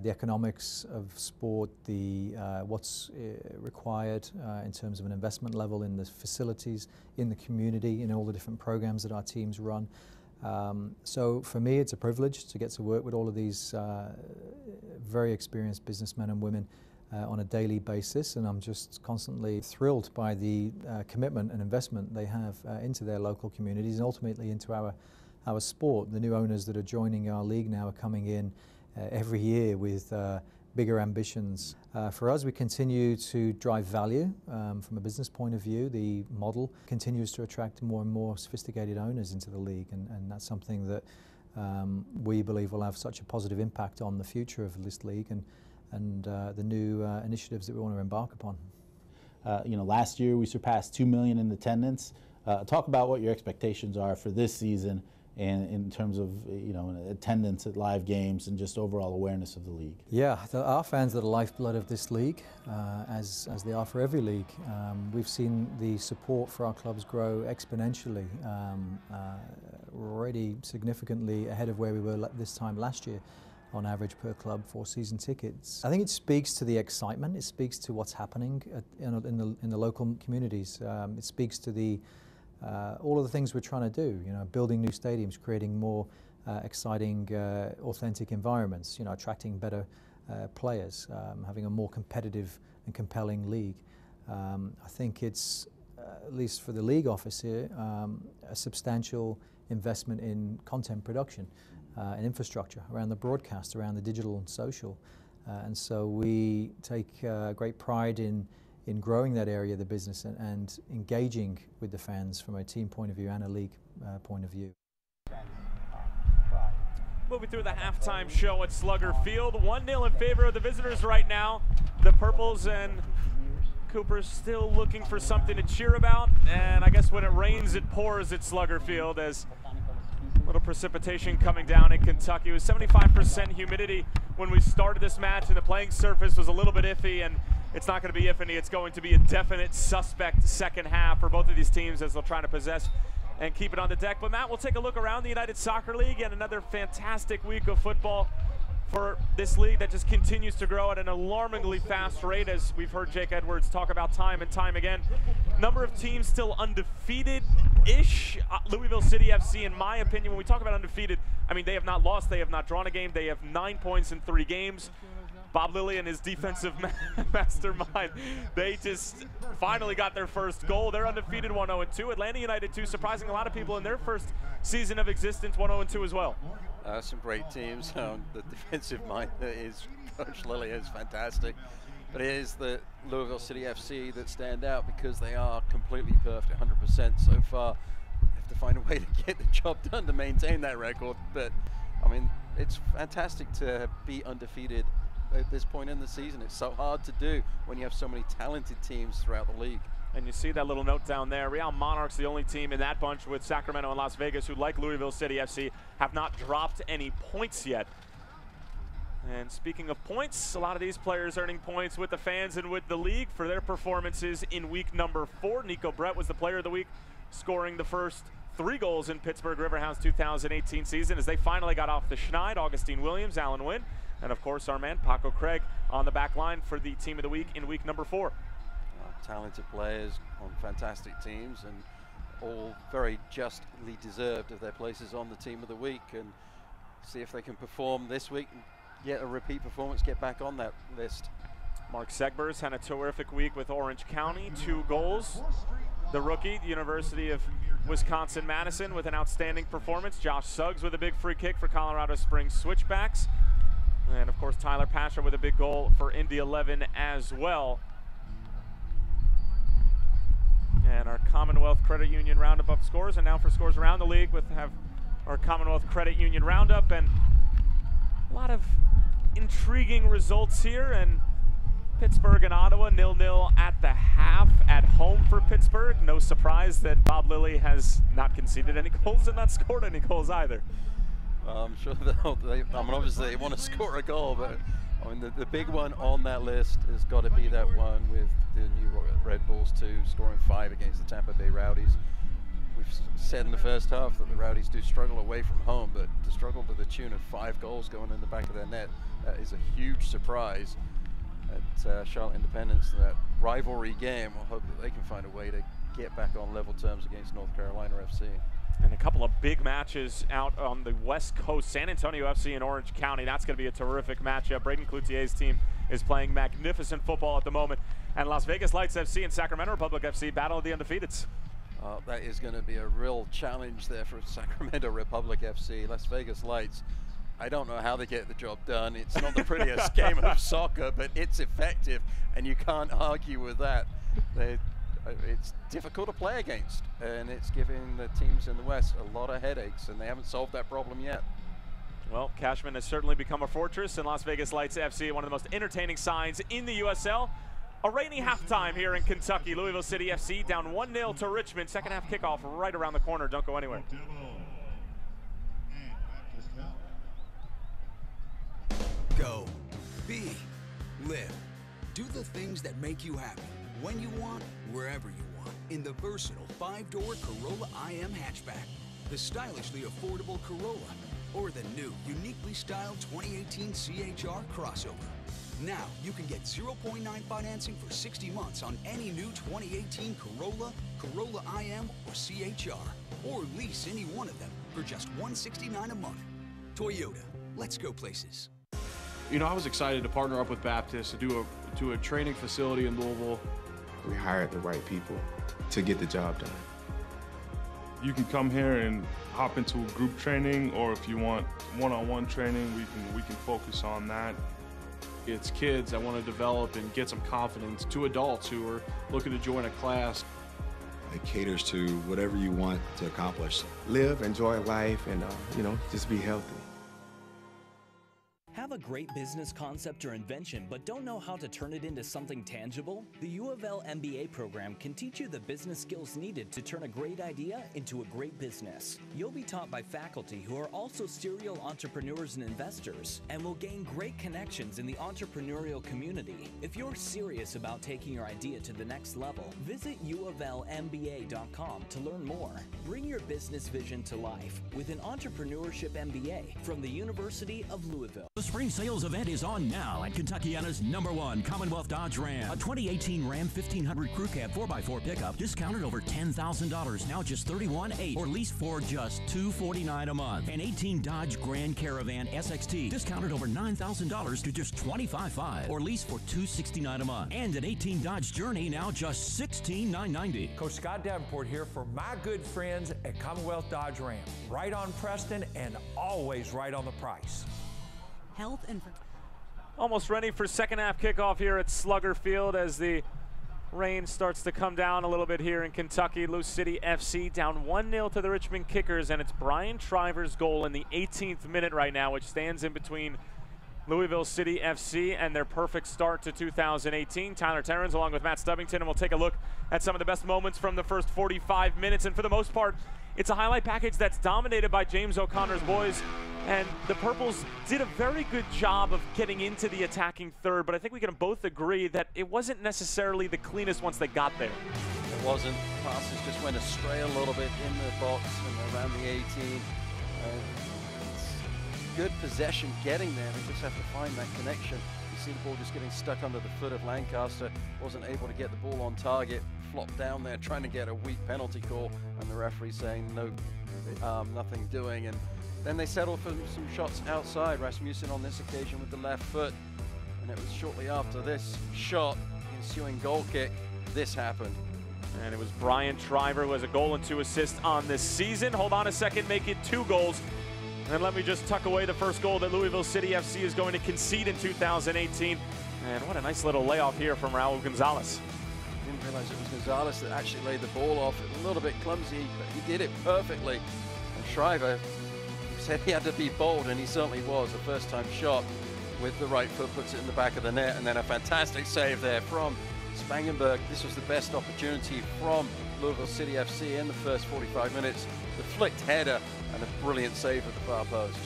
economics of sport, what's required in terms of an investment level in the facilities, in the community, in all the different programs that our teams run. So for me, it's a privilege to get to work with all of these very experienced businessmen and women on a daily basis, and I'm just constantly thrilled by the commitment and investment they have into their local communities and ultimately into our sport. The new owners that are joining our league now are coming in every year with bigger ambitions. For us, we continue to drive value from a business point of view. The model continues to attract more and more sophisticated owners into the league, and that's something that we believe will have such a positive impact on the future of this league and the new initiatives that we want to embark upon. Last year we surpassed 2 million in attendance. Talk about what your expectations are for this season, and in terms of attendance at live games and just overall awareness of the league. Yeah, our fans are the lifeblood of this league, as they are for every league. We've seen the support for our clubs grow exponentially. We're already significantly ahead of where we were this time last year on average per club for season tickets. I think it speaks to the excitement. It speaks to what's happening in the local communities. It speaks to the all of the things we're trying to do, building new stadiums, creating more exciting, authentic environments, attracting better players, having a more competitive and compelling league. I think it's, at least for the league office here, a substantial investment in content production and infrastructure around the broadcast, around the digital and social. And so we take great pride in growing that area of the business and engaging with the fans from a team point of view and a league point of view. Moving through the halftime show at Slugger Field, 1-0 in favor of the visitors right now. The Purples, and Cooper's still looking for something to cheer about. And I guess when it rains, it pours at Slugger Field, as a little precipitation coming down in Kentucky. It was 75% humidity when we started this match, and the playing surface was a little bit iffy, and it's not going to be iffy. It's going to be a definite suspect second half for both of these teams as they'll try to possess and keep it on the deck. But Matt, we'll take a look around the United Soccer League, and another fantastic week of football for this league that just continues to grow at an alarmingly fast rate, as we've heard Jake Edwards talk about time and time again. Number of teams still undefeated-ish. Louisville City FC, in my opinion, when we talk about undefeated, I mean, they have not lost, they have not drawn a game, they have 9 points in 3 games. Bob Lilly and his defensive mastermind, they just finally got their first goal. They're undefeated 1-0-2. Atlanta United, too, surprising a lot of people in their first season of existence, 1-0-2 as well. Some great teams. The defensive mind is Coach Lilly is fantastic. But it is the Louisville City FC that stand out because they are completely perfect, 100% so far. They have to find a way to get the job done to maintain that record. But, I mean, it's fantastic to be undefeated at this point in the season. It's so hard to do when you have so many talented teams throughout the league. And you see that little note down there. Real Monarchs, the only team in that bunch with Sacramento and Las Vegas who, like Louisville City FC, have not dropped any points yet. And speaking of points, a lot of these players earning points with the fans and with the league for their performances in week number 4. Nico Brett was the player of the week, scoring the first 3 goals in Pittsburgh Riverhounds 2018 season as they finally got off the schneid. Augustine Williams, Alan Wynn, and of course our man Paco Craig on the back line for the team of the week in week number 4. Talented players on fantastic teams, and all very justly deserved of their places on the team of the week, and see if they can perform this week and get a repeat performance, get back on that list. Mark Segbers had a terrific week with Orange County, 2 goals. The rookie, the University of Wisconsin-Madison, with an outstanding performance. Josh Suggs with a big free kick for Colorado Springs Switchbacks. And of course Tyler Pasher with a big goal for Indy 11 as well. And our Commonwealth Credit Union Roundup up scores, and now for scores around the league, with have our Commonwealth Credit Union Roundup, and a lot of intriguing results here. And Pittsburgh and Ottawa 0-0 at the half at home for Pittsburgh. No surprise that Bob Lilly has not conceded any goals and not scored any goals either. I'm sure obviously they want to score a goal, but I mean, the big one on that list has got to be that one with the new Red Bulls 2 scoring 5 against the Tampa Bay Rowdies. We've said in the first half that the Rowdies do struggle away from home, but to struggle to the tune of 5 goals going in the back of their net, that is a huge surprise at Charlotte Independence. That rivalry game, we'll hope that they can find a way to get back on level terms against North Carolina FC. And a couple of big matches out on the West Coast. San Antonio FC and Orange County. That's going to be a terrific matchup. Braden Cloutier's team is playing magnificent football at the moment. And Las Vegas Lights FC and Sacramento Republic FC battle of the undefeateds. That is going to be a real challenge there for Sacramento Republic FC. Las Vegas Lights, I don't know how they get the job done. It's not the prettiest game of soccer, but it's effective, and you can't argue with that. It's difficult to play against, and it's giving the teams in the West a lot of headaches, and they haven't solved that problem yet. Well, Cashman has certainly become a fortress, and Las Vegas Lights FC, one of the most entertaining sides in the USL. A rainy halftime here in Kentucky. Louisville City FC down 1-0 to Richmond. Second half kickoff right around the corner. Don't go anywhere. Go. Be. Live. Do the things that make you happy. When you want, wherever you want. In the versatile 5-door Corolla IM hatchback. The stylishly affordable Corolla. Or the new, uniquely styled 2018 CHR crossover. Now, you can get 0.9 financing for 60 months on any new 2018 Corolla, Corolla IM, or CHR. Or lease any one of them for just $169 a month. Toyota, let's go places. You know, I was excited to partner up with Baptist to do a training facility in Louisville. We hired the right people to get the job done. You can come here and hop into a group training, or if you want one-on-one training, we can focus on that. It's kids that want to develop and get some confidence to adults who are looking to join a class. It caters to whatever you want to accomplish. Live, enjoy life, and you know, just be healthy. Have a great business concept or invention but don't know how to turn it into something tangible? The U of L MBA program can teach you the business skills needed to turn a great idea into a great business. You'll be taught by faculty who are also serial entrepreneurs and investors and will gain great connections in the entrepreneurial community. If you're serious about taking your idea to the next level, visit uoflmba.com to learn more. Bring your business vision to life with an entrepreneurship MBA from the University of Louisville. The spring sales event is on now at Kentuckiana's #1 Commonwealth Dodge Ram. A 2018 Ram 1500 Crew Cab 4x4 pickup discounted over $10,000, now just $31,800, or lease for just $249 a month. An 18 Dodge Grand Caravan SXT discounted over $9,000 to just $25,500, or lease for $269 a month. And an 18 Dodge Journey, now just $16,990. Coach Scott Davenport here for my good friends at Commonwealth Dodge Ram. Right on Preston and always right on the price. Health and almost ready for second half kickoff here at Slugger Field as the rain starts to come down a little bit here in Kentucky. Louisville City FC down 1-0 to the Richmond Kickers, and it's Brian Shriver's goal in the 18th minute right now, which stands in between Louisville City FC and their perfect start to 2018. Tyler Terrence along with Matt Stubbington, and we'll take a look at some of the best moments from the first 45 minutes. And for the most part, it's a highlight package that's dominated by James O'Connor's boys. And the Purples did a very good job of getting into the attacking third, but I think we can both agree that it wasn't necessarily the cleanest once they got there. It wasn't. Passes just went astray a little bit in the box and around the 18. It's good possession getting there. They just have to find that connection. You see the ball just getting stuck under the foot of Lancaster. Wasn't able to get the ball on target. Flopped down there trying to get a weak penalty call, and the referee saying no, nothing doing. And then they settled for some shots outside. Rasmussen on this occasion with the left foot. And it was shortly after this shot, ensuing goal kick, this happened. And it was Brian Shriver who has a goal and 2 assists on this season. Hold on a second, make it 2 goals. And let me just tuck away the first goal that Louisville City FC is going to concede in 2018. And what a nice little layoff here from Raul Gonzalez. Didn't realize it was Gonzalez that actually laid the ball off. It was a little bit clumsy, but he did it perfectly. And Shriver said he had to be bold, and he certainly was. A first-time shot with the right foot puts it in the back of the net, and then a fantastic save there from Spangenberg. This was the best opportunity from Louisville City FC in the first 45 minutes. The flicked header and a brilliant save at the far post.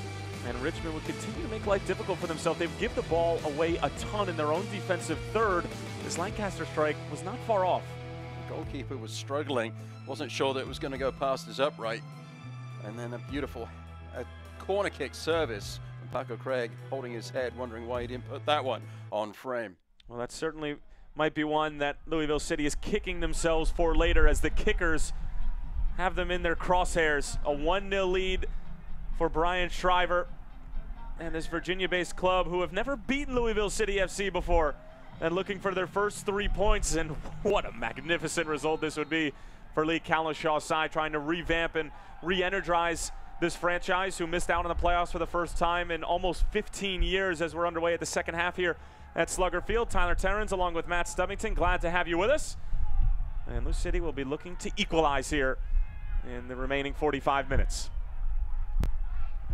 And Richmond would continue to make life difficult for themselves. They would give the ball away a ton in their own defensive third. This Lancaster strike was not far off. The goalkeeper was struggling, wasn't sure that it was going to go past his upright. And then a beautiful corner kick service from Paco Craig, holding his head, wondering why he didn't put that one on frame. Well, that certainly might be one that Louisville City is kicking themselves for later, as the Kickers have them in their crosshairs. A 1-0 lead for Brian Shriver and this Virginia-based club who have never beaten Louisville City FC before, and looking for their first 3 points. And what a magnificent result this would be for Lee Calishaw's side, trying to revamp and re-energize this franchise who missed out on the playoffs for the first time in almost 15 years as we're underway at the second half here at Slugger Field. Tyler Terrence along with Matt Stubbington, glad to have you with us. And Louisville City will be looking to equalize here in the remaining 45 minutes.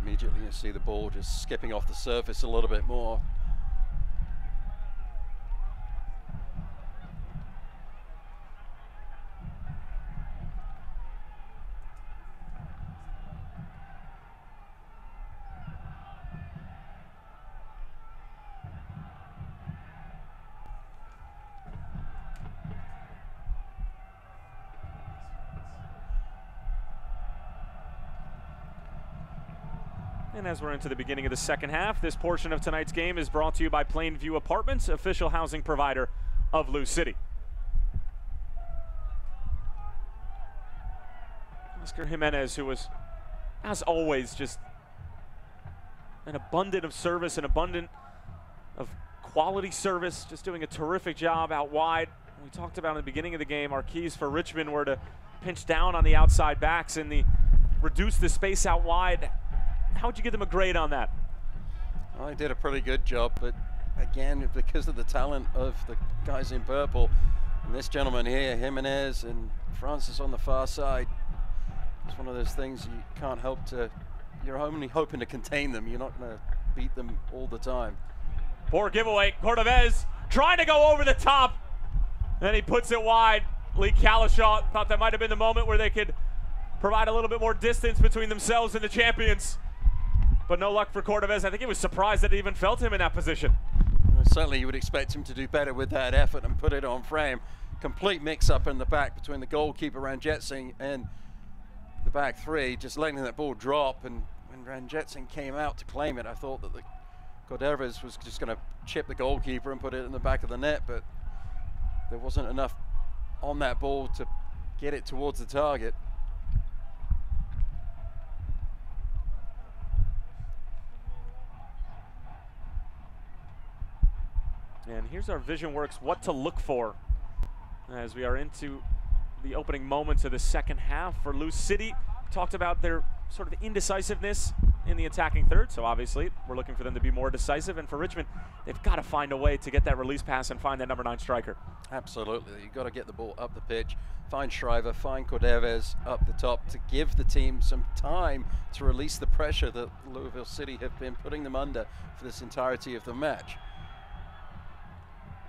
Immediately you see the ball just skipping off the surface a little bit more. And as we're into the beginning of the second half, this portion of tonight's game is brought to you by Plainview Apartments, official housing provider of Lou City. Oscar Jimenez, who was, as always, just an abundant of service, an abundant of quality service, just doing a terrific job out wide. We talked about in the beginning of the game, our keys for Richmond were to pinch down on the outside backs and reduce the space out wide. How would you give them a grade on that? Well, they did a pretty good job, but again, because of the talent of the guys in purple, and this gentleman here, Jimenez and Francis on the far side, it's one of those things you can't help to, you're only hoping to contain them. You're not going to beat them all the time. Poor giveaway. Cordovez trying to go over the top. Then he puts it wide. Lee Kalishaw thought that might have been the moment where they could provide a little bit more distance between themselves and the champions. But no luck for Cordovez. I think he was surprised that it even felt him in that position. Well, certainly you would expect him to do better with that effort and put it on frame. Complete mix-up in the back between the goalkeeper, Ranjitsingh, and the back three, just letting that ball drop. And when Ranjitsingh came out to claim it, I thought that Cordovez was just going to chip the goalkeeper and put it in the back of the net, but there wasn't enough on that ball to get it towards the target. And here's our VisionWorks what to look for as we are into the opening moments of the second half for Lou City. Talked about their sort of indecisiveness in the attacking third, so obviously we're looking for them to be more decisive. And for Richmond, they've got to find a way to get that release pass and find that number 9 striker. Absolutely, you've got to get the ball up the pitch, find Shriver, find Cordovez up the top to give the team some time to release the pressure that Louisville City have been putting them under for this entirety of the match.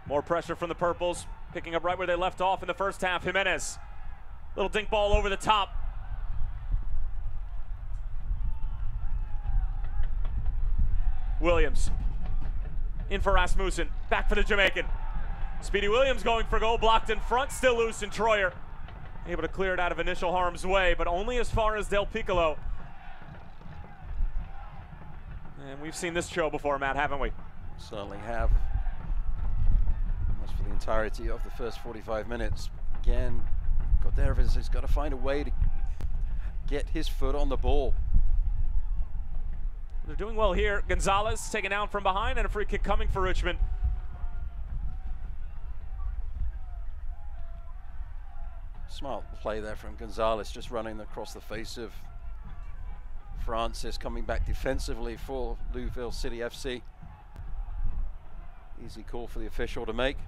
More pressure from the Purples, picking up right where they left off in the first half. Jimenez, little dink ball over the top. Williams, in for Rasmussen, back for the Jamaican. Speedy Williams going for goal, blocked in front, still loose, and Troyer able to clear it out of initial harm's way, but only as far as Del Piccolo. And we've seen this show before, Matt, haven't we? Certainly have. Almost for the entirety of the first 45 minutes. Again, Cordovez has got to find a way to get his foot on the ball. They're doing well here. Gonzalez taken down from behind, and a free kick coming for Richmond. Smart play there from Gonzalez, just running across the face of Francis, coming back defensively for Louisville City FC. Easy call for the official to make.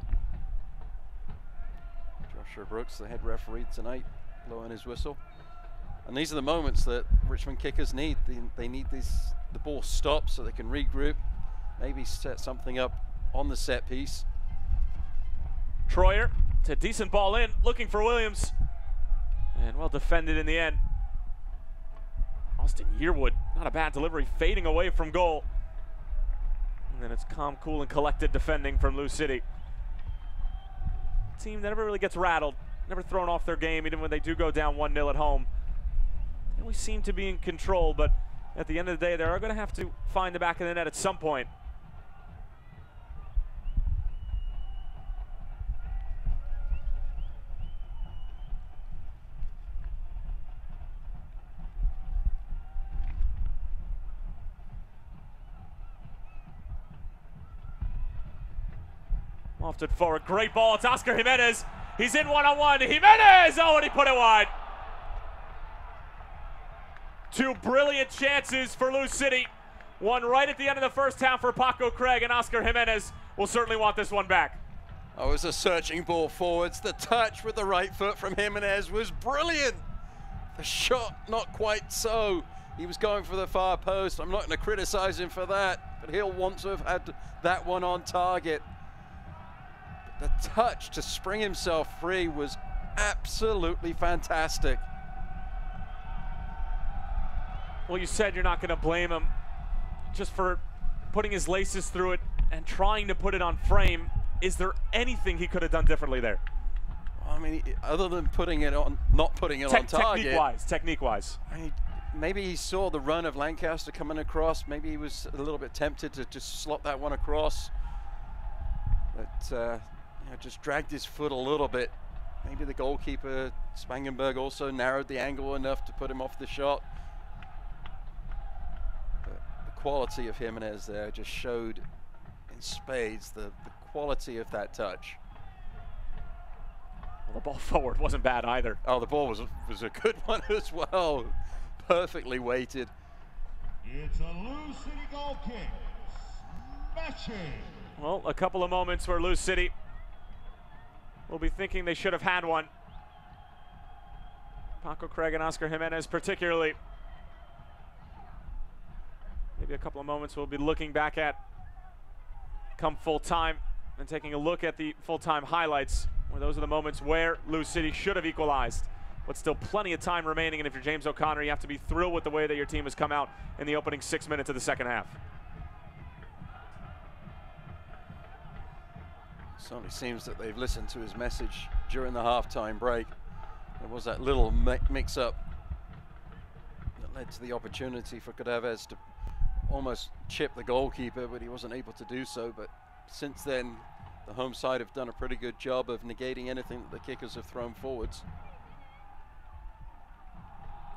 Joshua Brooks, the head referee tonight, blowing his whistle. And these are the moments that Richmond kickers need. They need the ball stopped so they can regroup, maybe set something up on the set piece. Troyer to a decent ball in, looking for Williams. And well defended in the end. Austin Yearwood, not a bad delivery, fading away from goal. And then it's calm, cool, and collected defending from Lou City. Team that never really gets rattled, never thrown off their game, even when they do go down 1-0 at home. They always seem to be in control, but at the end of the day, they are going to have to find the back of the net at some point. Lofted forward, great ball, it's Oscar Jimenez. He's in one-on-one, Jimenez! Oh, and he put it wide. Two brilliant chances for Lou City. One right at the end of the first half for Paco Craig, and Oscar Jimenez will certainly want this one back. Oh, it was a searching ball forwards. The touch with the right foot from Jimenez was brilliant. The shot, not quite so. He was going for the far post. I'm not going to criticize him for that, but he'll want to have had that one on target. The touch to spring himself free was absolutely fantastic. Well, you said you're not going to blame him just for putting his laces through it and trying to put it on frame. Is there anything he could have done differently there? I mean, other than putting it on, not putting it on target. Technique-wise. I mean, maybe he saw the run of Lancaster coming across. Maybe he was a little bit tempted to just slot that one across. But you know, just dragged his foot a little bit. Maybe the goalkeeper, Spangenberg, also narrowed the angle enough to put him off the shot. But the quality of Jimenez there just showed in spades the quality of that touch. Well, the ball forward wasn't bad either. Oh, the ball was a good one as well. Perfectly weighted. It's a Lou City goal kick. Smashing. Well, a couple of moments where Lou City will be thinking they should have had one. Paco Craig and Oscar Jimenez particularly. Maybe a couple of moments we'll be looking back at come full time and taking a look at the full-time highlights, where those are the moments where Lou City should have equalized. But still plenty of time remaining, and if you're James O'Connor, you have to be thrilled with the way that your team has come out in the opening 6 minutes of the second half. Certainly seems that they've listened to his message during the halftime break. There was that little mix-up that led to the opportunity for Cadaves to almost chip the goalkeeper, but he wasn't able to do so. But since then, the home side have done a pretty good job of negating anything that the kickers have thrown forwards.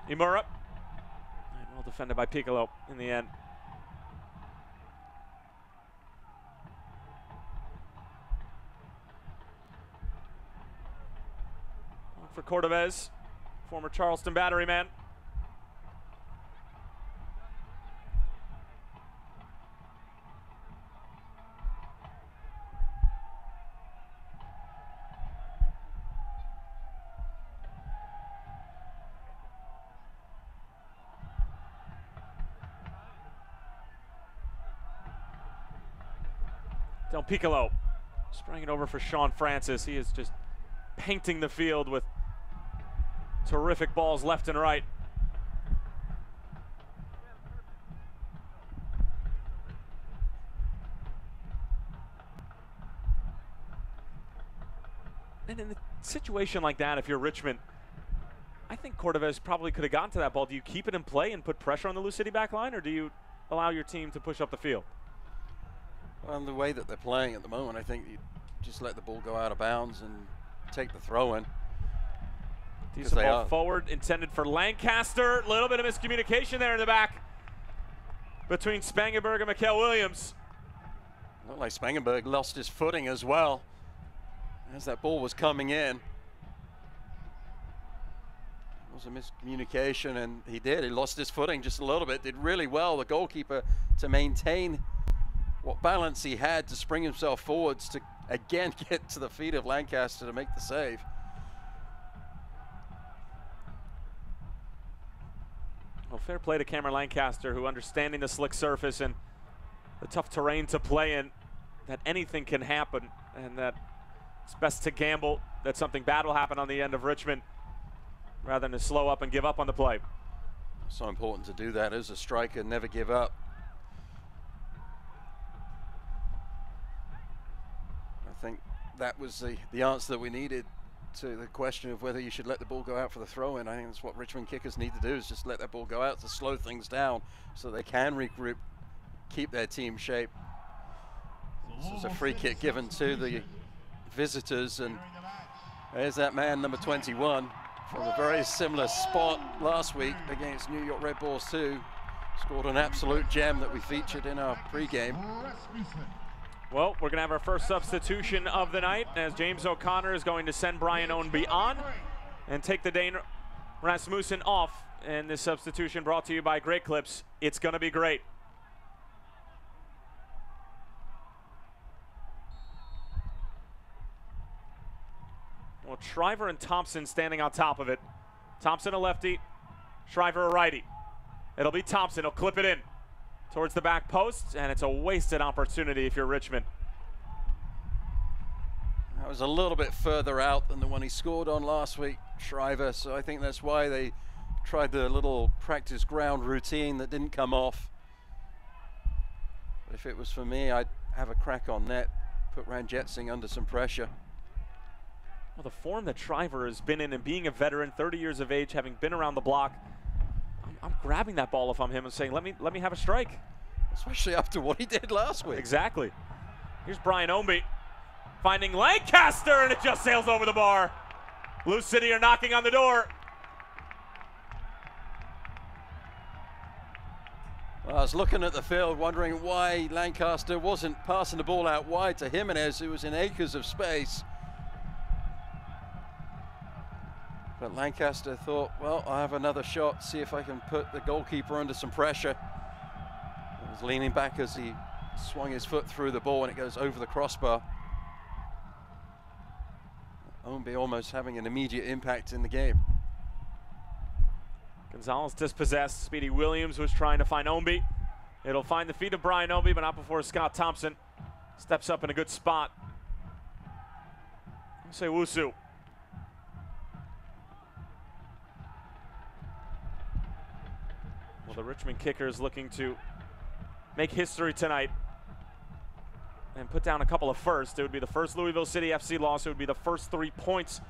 Imura, well defended by Piccolo in the end. For Cordovez, former Charleston Battery man. Del Piccolo spraying it over for Sean Francis. He is just painting the field with terrific balls left and right. And in a situation like that, if you're Richmond, I think Cordovez probably could have gotten to that ball. Do you keep it in play and put pressure on the Lou City back line, or do you allow your team to push up the field? Well, the way that they're playing at the moment, I think you just let the ball go out of bounds and take the throw in. Decent ball forward, intended for Lancaster. A little bit of miscommunication there in the back between Spangenberg and Mikael Williams. Looked like Spangenberg lost his footing as well as that ball was coming in. It was a miscommunication, and he lost his footing just a little bit. Did really well, the goalkeeper, to maintain what balance he had to spring himself forwards to again get to the feet of Lancaster to make the save. Well, fair play to Cameron Lancaster, who, understanding the slick surface and the tough terrain to play in, that anything can happen, and that it's best to gamble that something bad will happen on the end of Richmond rather than to slow up and give up on the play. So important to do that as a striker, never give up. I think that was the answer that we needed to the question of whether you should let the ball go out for the throw-in. I think that's what Richmond kickers need to do, is just let that ball go out to slow things down so they can regroup, keep their team shape. This is a free kick given to the visitors, and there's that man, number 21, from a very similar spot last week against New York Red Bulls 2. Scored an absolute gem that we featured in our pregame. Well, we're going to have our first substitution of the night, as James O'Connor is going to send Brian Ownby on and take the Dane Rasmussen off. And this substitution brought to you by Great Clips. It's going to be great. Well, Shriver and Thompson standing on top of it. Thompson a lefty, Shriver a righty. It'll be Thompson, he'll clip it in towards the back post, and it's a wasted opportunity if you're Richmond. That was a little bit further out than the one he scored on last week, Shriver, so I think that's why they tried the little practice ground routine that didn't come off. But if it was for me, I'd have a crack on net, put Ranjetsingh under some pressure. Well, the form that Shriver has been in, and being a veteran, 30 years of age, having been around the block, I'm grabbing that ball if I'm him and saying, let me have a strike. Especially after what he did last week. Exactly. Here's Brian Omby finding Lancaster, and it just sails over the bar. Lou City are knocking on the door. Well, I was looking at the field wondering why Lancaster wasn't passing the ball out wide to Jimenez, who was in acres of space. But Lancaster thought, well, I have another shot, see if I can put the goalkeeper under some pressure. He was leaning back as he swung his foot through the ball and it goes over the crossbar. Omby almost having an immediate impact in the game. Gonzalez dispossessed. Speedy Williams was trying to find Omby. It'll find the feet of Brian Omby, but not before Scott Thompson steps up in a good spot. I'll say Wusu. Well, the Richmond kicker is looking to make history tonight and put down a couple of firsts. It would be the first Louisville City FC loss. It would be the first 3 points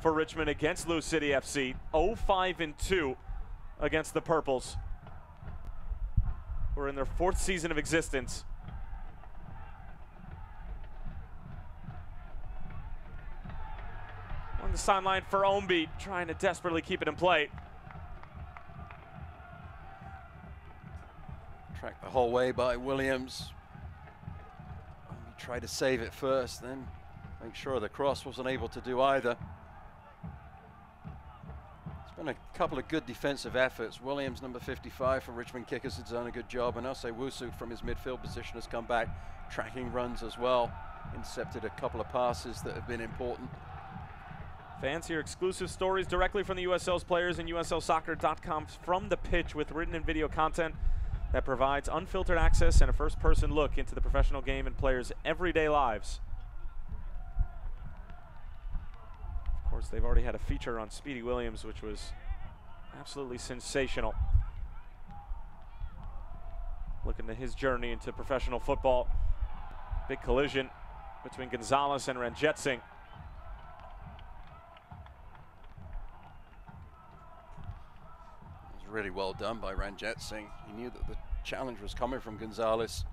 for Richmond against Lou City FC. 0-5-2 against the Purples. We're in their 4th season of existence. On the sideline for Omby, trying to desperately keep it in play. Tracked the whole way by Williams. Omby tried to save it first, then make sure the cross wasn't able to do either. Been a couple of good defensive efforts. Williams, number 55 for Richmond kickers, has done a good job, and I'll say Wusu from his midfield position has come back, tracking runs as well, intercepted a couple of passes that have been important. Fans hear exclusive stories directly from the USL's players and USLsoccer.com from the pitch with written and video content that provides unfiltered access and a first-person look into the professional game and players' everyday lives. Of course, they've already had a feature on Speedy Williams, which was absolutely sensational. Looking at his journey into professional football. Big collision between Gonzalez and Ranjetsingh. It was really well done by Ranjetsingh. He knew that the challenge was coming from Gonzalez.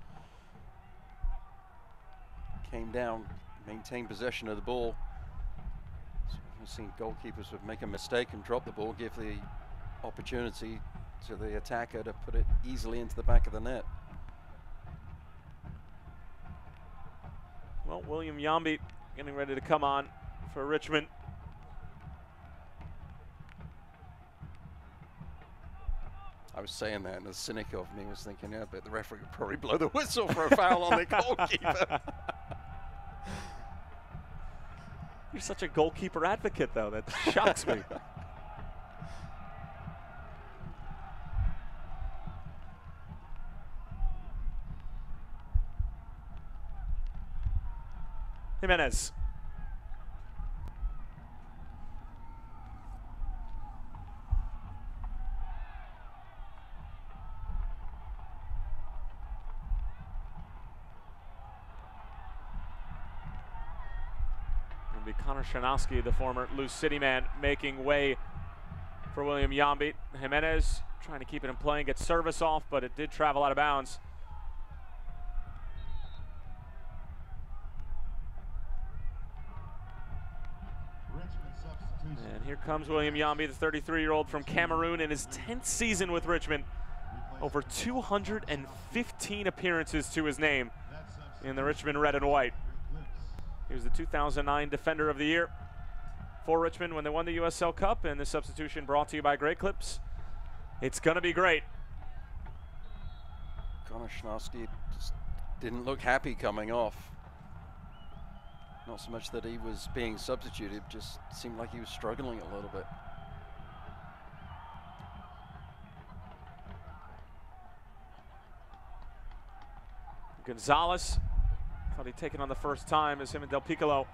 Came down, maintained possession of the ball. I've seen goalkeepers would make a mistake and drop the ball, give the opportunity to the attacker to put it easily into the back of the net. Well, William Yambi getting ready to come on for Richmond. I was saying that, and the cynic of me was thinking, yeah, but the referee would probably blow the whistle for a foul on the goalkeeper. You're such a goalkeeper advocate, though. That shocks me. Jimenez. Connor Shanowski, the former Lou City man, making way for William Yambi. Jimenez trying to keep it in play and get service off, but it did travel out of bounds. And here comes William Yambi, the 33-year-old from Cameroon, in his 10th season with Richmond. Over 215 appearances to his name in the Richmond red and white. He was the 2009 Defender of the Year for Richmond when they won the USL Cup, and the substitution brought to you by Great Clips. It's going to be great. Connor Shanowski just didn't look happy coming off. Not so much that he was being substituted, just seemed like he was struggling a little bit. Gonzalez thought he'd taken on the first time as him and Del Piccolo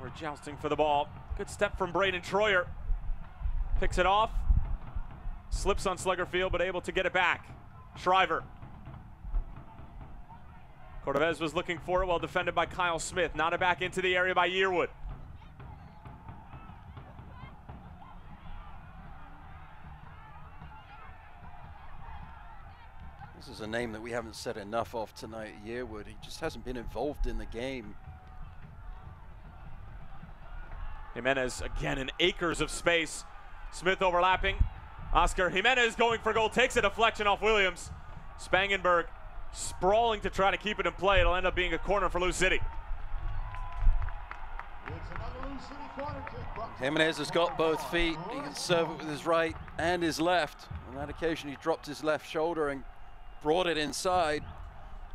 were jousting for the ball. Good step from Braden Troyer. Picks it off. Slips on Sluggerfield, but able to get it back. Shriver. Cordovez was looking for it, well defended by Kyle Smith. Nodded back into the area by Yearwood. is a name that we haven't said enough of tonight, Yearwood. He just hasn't been involved in the game. Jimenez again in acres of space. Smith overlapping. Oscar Jimenez going for goal, takes a deflection off Williams. Spangenberg sprawling to try to keep it in play. It'll end up being a corner for Lou City. Jimenez has got both feet. He can serve it with his right and his left. On that occasion, he dropped his left shoulder and brought it inside.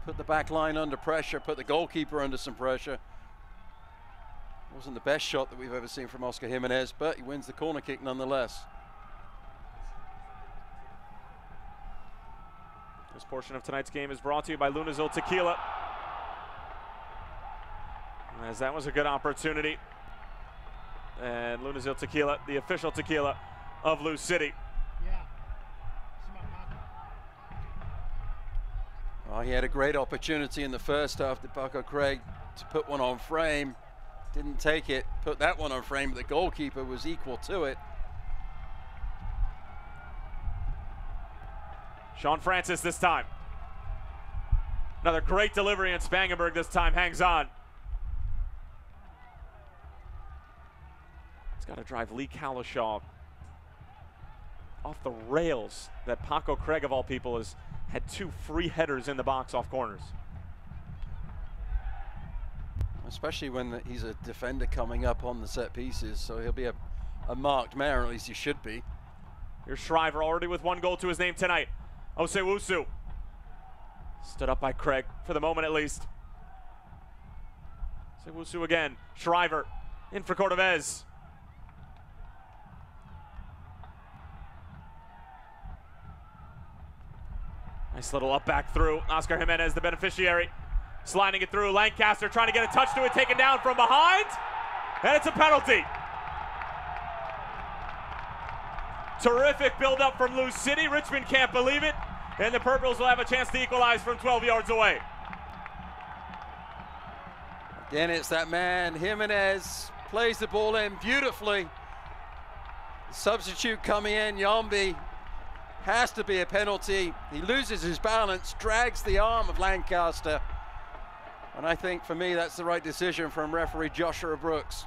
Put the back line under pressure, put the goalkeeper under some pressure. Wasn't the best shot that we've ever seen from Oscar Jimenez, but he wins the corner kick nonetheless. This portion of tonight's game is brought to you by Louisville Tequila, as that was a good opportunity. And Louisville Tequila, the official tequila of Lou City. Well, he had a great opportunity in the first half, to Paco Craig, to put one on frame. Didn't take it, put that one on frame, but the goalkeeper was equal to it. Sean Francis this time. Another great delivery, and Spangenberg this time hangs on. He's got to drive Lee Calishaw off the rails. That Paco Craig, of all people, has had 2 free headers in the box off corners. Especially when he's a defender coming up on the set pieces, so he'll be a marked man, or at least he should be. Here's Shriver already with 1 goal to his name tonight. Osewusu stood up by Craig for the moment at least. Osewusu again. Shriver in for Cordovez. Nice little up back through. Oscar Jimenez, the beneficiary, sliding it through. Lancaster trying to get a touch to it, taken down from behind, and it's a penalty. Terrific build-up from Lou City. Richmond can't believe it, and the Purples will have a chance to equalize from 12 yards away. Again, it's that man, Jimenez, plays the ball in beautifully. Substitute coming in, Yombi, has to be a penalty. He loses his balance, drags the arm of Lancaster, and I think for me that's the right decision from referee Joshua Brooks.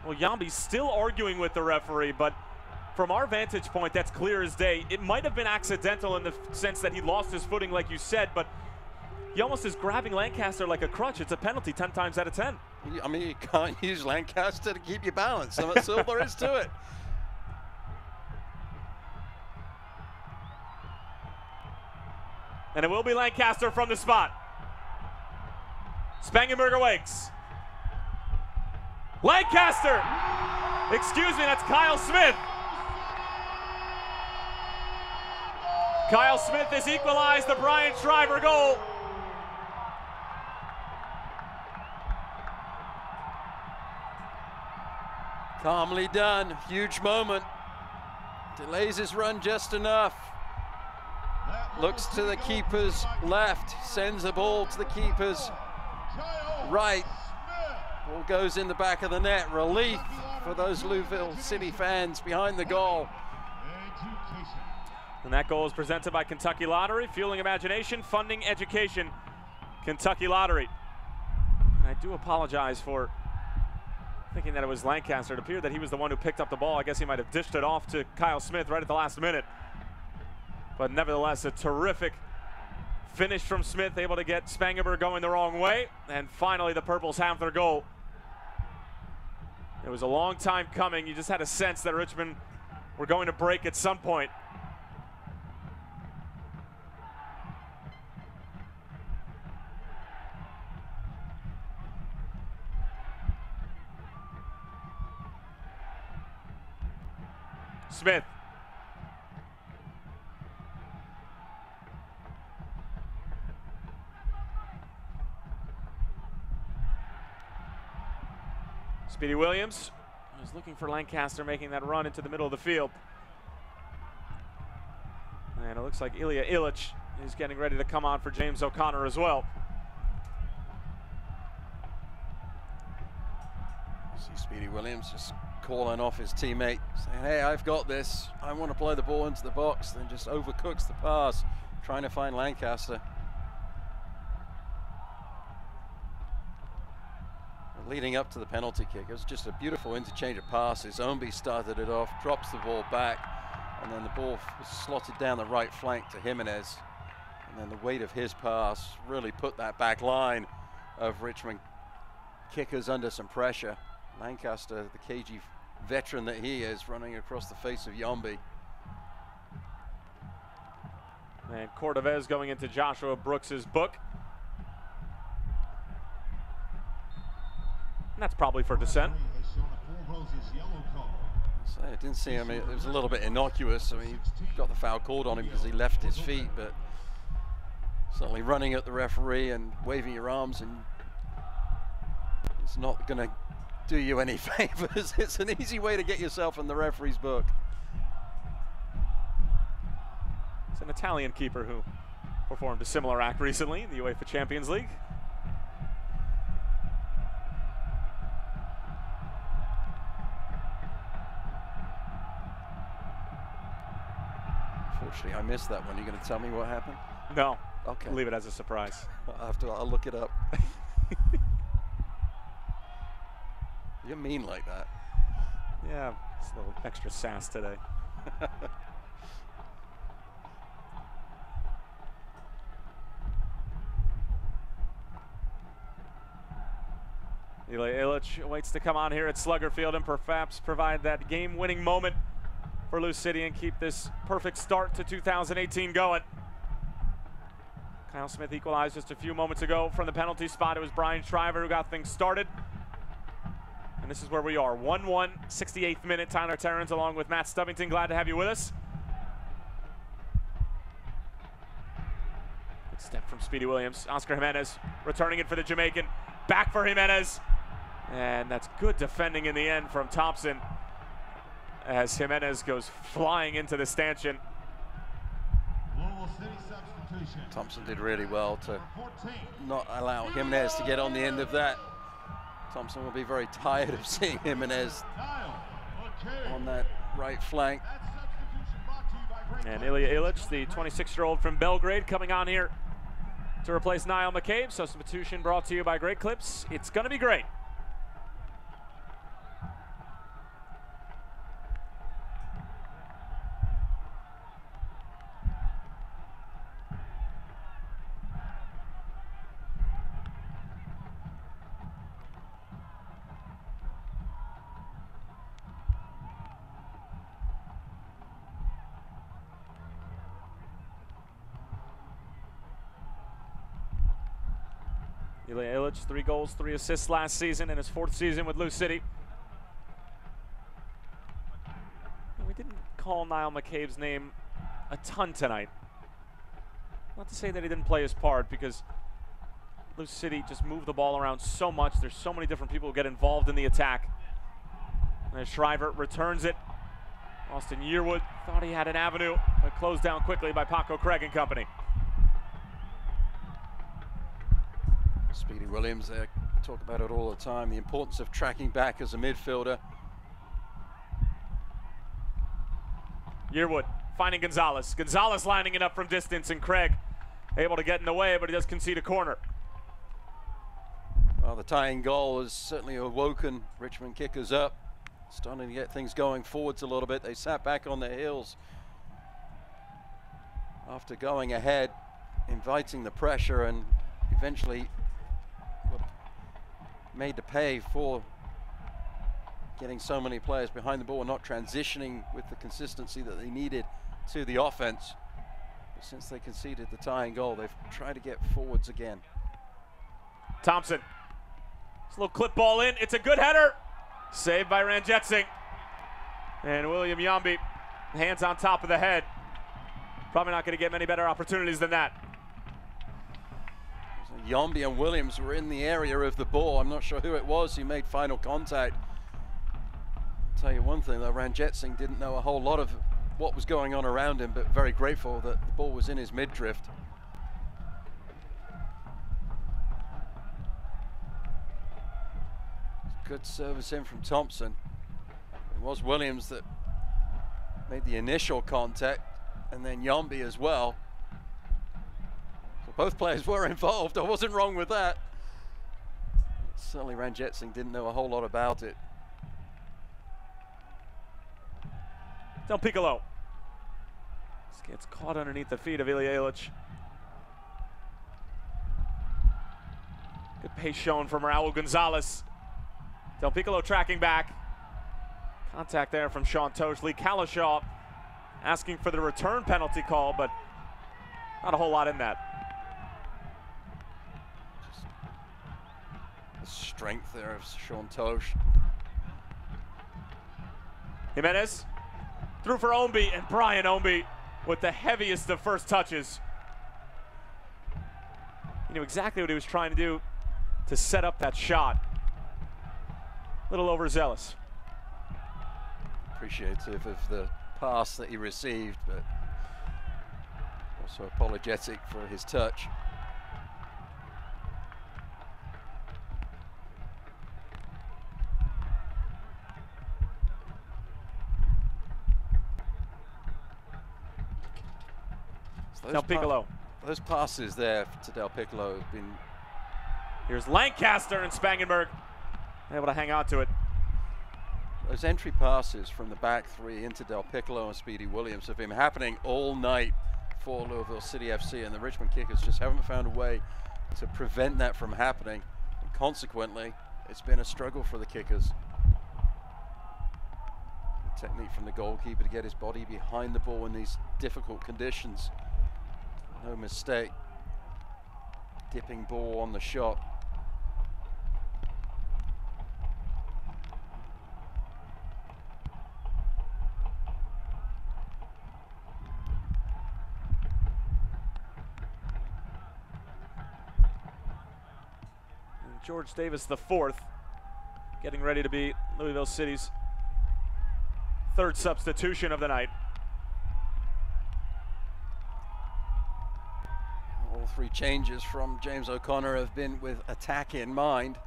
Well, Yombi's still arguing with the referee, but from our vantage point, that's clear as day. It might have been accidental in the sense that he lost his footing, like you said, but he almost is grabbing Lancaster like a crutch. It's a penalty 10 times out of 10. I mean, you can't use Lancaster to keep you balanced, so that's all there is to it. And it will be Lancaster from the spot. Spangenberg awakes. Lancaster! Excuse me, that's Kyle Smith. Kyle Smith has equalized the Brian Shriver goal. Calmly done, huge moment. Delays his run just enough. Looks to the keeper's left, sends the ball to the keeper's right. Ball goes in the back of the net. Relief for those Louisville City fans behind the goal. And that goal is presented by Kentucky Lottery, fueling imagination, funding education. Kentucky Lottery. And I do apologize for thinking that it was Lancaster. It appeared that he was the one who picked up the ball. I guess he might have dished it off to Kyle Smith right at the last minute. But nevertheless, a terrific finish from Smith, able to get Spangenberg going the wrong way. And finally, the Purples have their goal. It was a long time coming. You just had a sense that Richmond were going to break at some point. Smith. Speedy Williams is looking for Lancaster, making that run into the middle of the field. And it looks like Ilya Illich is getting ready to come on for James O'Connor as well. See Speedy Williams just calling off his teammate, saying, hey, I've got this. I want to play the ball into the box, then just overcooks the pass. trying to find Lancaster. Leading up to the penalty kick, it was just a beautiful interchange of passes. Omby started it off, drops the ball back, and then the ball was slotted down the right flank to Jimenez. And then the weight of his pass really put that back line of Richmond kickers under some pressure. Lancaster, the cagey veteran that he is, running across the face of Yombi. And Cordovez going into Joshua Brooks's book. And that's probably for dissent. So I didn't see him. It was a little bit innocuous. I mean, he got the foul called on him because he left his feet, but certainly running at the referee and waving your arms, and it's not going to do you any favors. It's an easy way to get yourself in the referee's book. It's an Italian keeper who performed a similar act recently in the UEFA Champions League. Unfortunately, I missed that one. You're going to tell me what happened? No. Okay. Leave it as a surprise. I'll look it up. You're mean like that. Yeah, it's a little extra sass today. Ilya Ilic waits to come on here at Slugger Field and perhaps provide that game-winning moment for Lou City and keep this perfect start to 2018 going. Kyle Smith equalized just a few moments ago from the penalty spot. It was Brian Shriver who got things started. And this is where we are, 1-1, 68th minute. Tyler Terrence along with Matt Stubbington. Glad to have you with us. Good step from Speedy Williams. Oscar Jimenez returning it for the Jamaican. Back for Jimenez. And that's good defending in the end from Thompson as Jimenez goes flying into the stanchion. Thompson did really well to not allow Jimenez to get on the end of that. Thompson will be very tired of seeing Jimenez on that right flank. And Ilya Ilic, the 26-year-old from Belgrade, coming on here to replace Niall McCabe. Substitution brought to you by Great Clips. It's going to be great. Ilya Ilic, 3 goals, 3 assists last season in his 4th season with Lou City. We didn't call Niall McCabe's name a ton tonight. Not to say that he didn't play his part, because Lou City just moved the ball around so much. There's so many different people who get involved in the attack. And Shriver returns it. Austin Yearwood thought he had an avenue, but closed down quickly by Paco Craig and company. Speedy Williams there, talk about it all the time, the importance of tracking back as a midfielder. Yearwood finding Gonzalez. Gonzalez lining it up from distance, and Craig able to get in the way, but he does concede a corner. Well, the tying goal has certainly awoken Richmond kickers up, starting to get things going forwards a little bit. They sat back on their heels after going ahead, inviting the pressure, and eventually made to pay for getting so many players behind the ball and not transitioning with the consistency that they needed to the offense. But since they conceded the tying goal, they've tried to get forwards again. Thompson, this little clip ball in, it's a good header. Saved by Ranjetsingh. And William Yambi, hands on top of the head. Probably not going to get many better opportunities than that. Yombi and Williams were in the area of the ball. I'm not sure who it was who made final contact. I'll tell you one thing though, Ranjetsingh didn't know a whole lot of what was going on around him, but very grateful that the ball was in his mid-drift. Good service in from Thompson. It was Williams that made the initial contact, and then Yombi as well. Both players were involved. I wasn't wrong with that. Certainly Ranjitsingh didn't know a whole lot about it. Del Piccolo. This gets caught underneath the feet of Ilya Ilic. Good pace shown from Raul Gonzalez. Del Piccolo tracking back. Contact there from Sean Tosh. Lee Kalishaw asking for the return penalty call, but not a whole lot in that. Just the strength there of Sean Tosh. Jimenez through for Omby, and Brian Omby with the heaviest of first touches. He knew exactly what he was trying to do to set up that shot. A little overzealous. Appreciative of the pass that he received, but also apologetic for his touch. So Del Piccolo. Those passes there to Del Piccolo have been... Here's Lancaster and Spangenberg able to hang on to it. Those entry passes from the back three into Del Piccolo and Speedy Williams have been happening all night for Louisville City FC, and the Richmond Kickers just haven't found a way to prevent that from happening. And consequently, it's been a struggle for the Kickers. The technique from the goalkeeper to get his body behind the ball in these difficult conditions. No mistake. Dipping ball on the shot. George Davis IV getting ready to be Louisville City's third substitution of the night. All three changes from James O'Connor have been with attack in mind.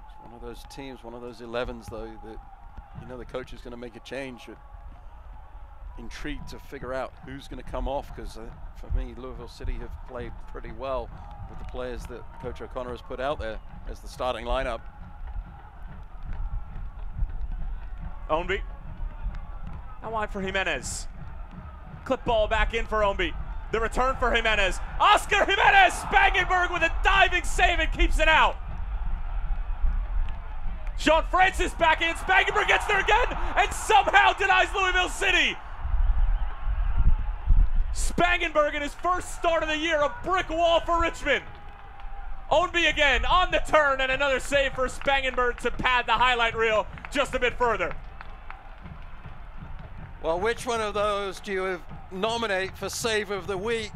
It's one of those teams, one of those 11s though, that you know the coach is going to make a change. Intrigued to figure out who's going to come off, because for me, Louisville City have played pretty well with the players that Coach O'Connor has put out there as the starting lineup. Omby. Now wide for Jimenez. Clip ball back in for Omby. The return for Jimenez. Oscar Jimenez! Spangenberg with a diving save and keeps it out. Sean Francis back in. Spangenberg gets there again and somehow denies Louisville City. Spangenberg in his first start of the year, a brick wall for Richmond. Ownby again on the turn, and another save for Spangenberg to pad the highlight reel just a bit further. Well, which one of those do you nominate for save of the week?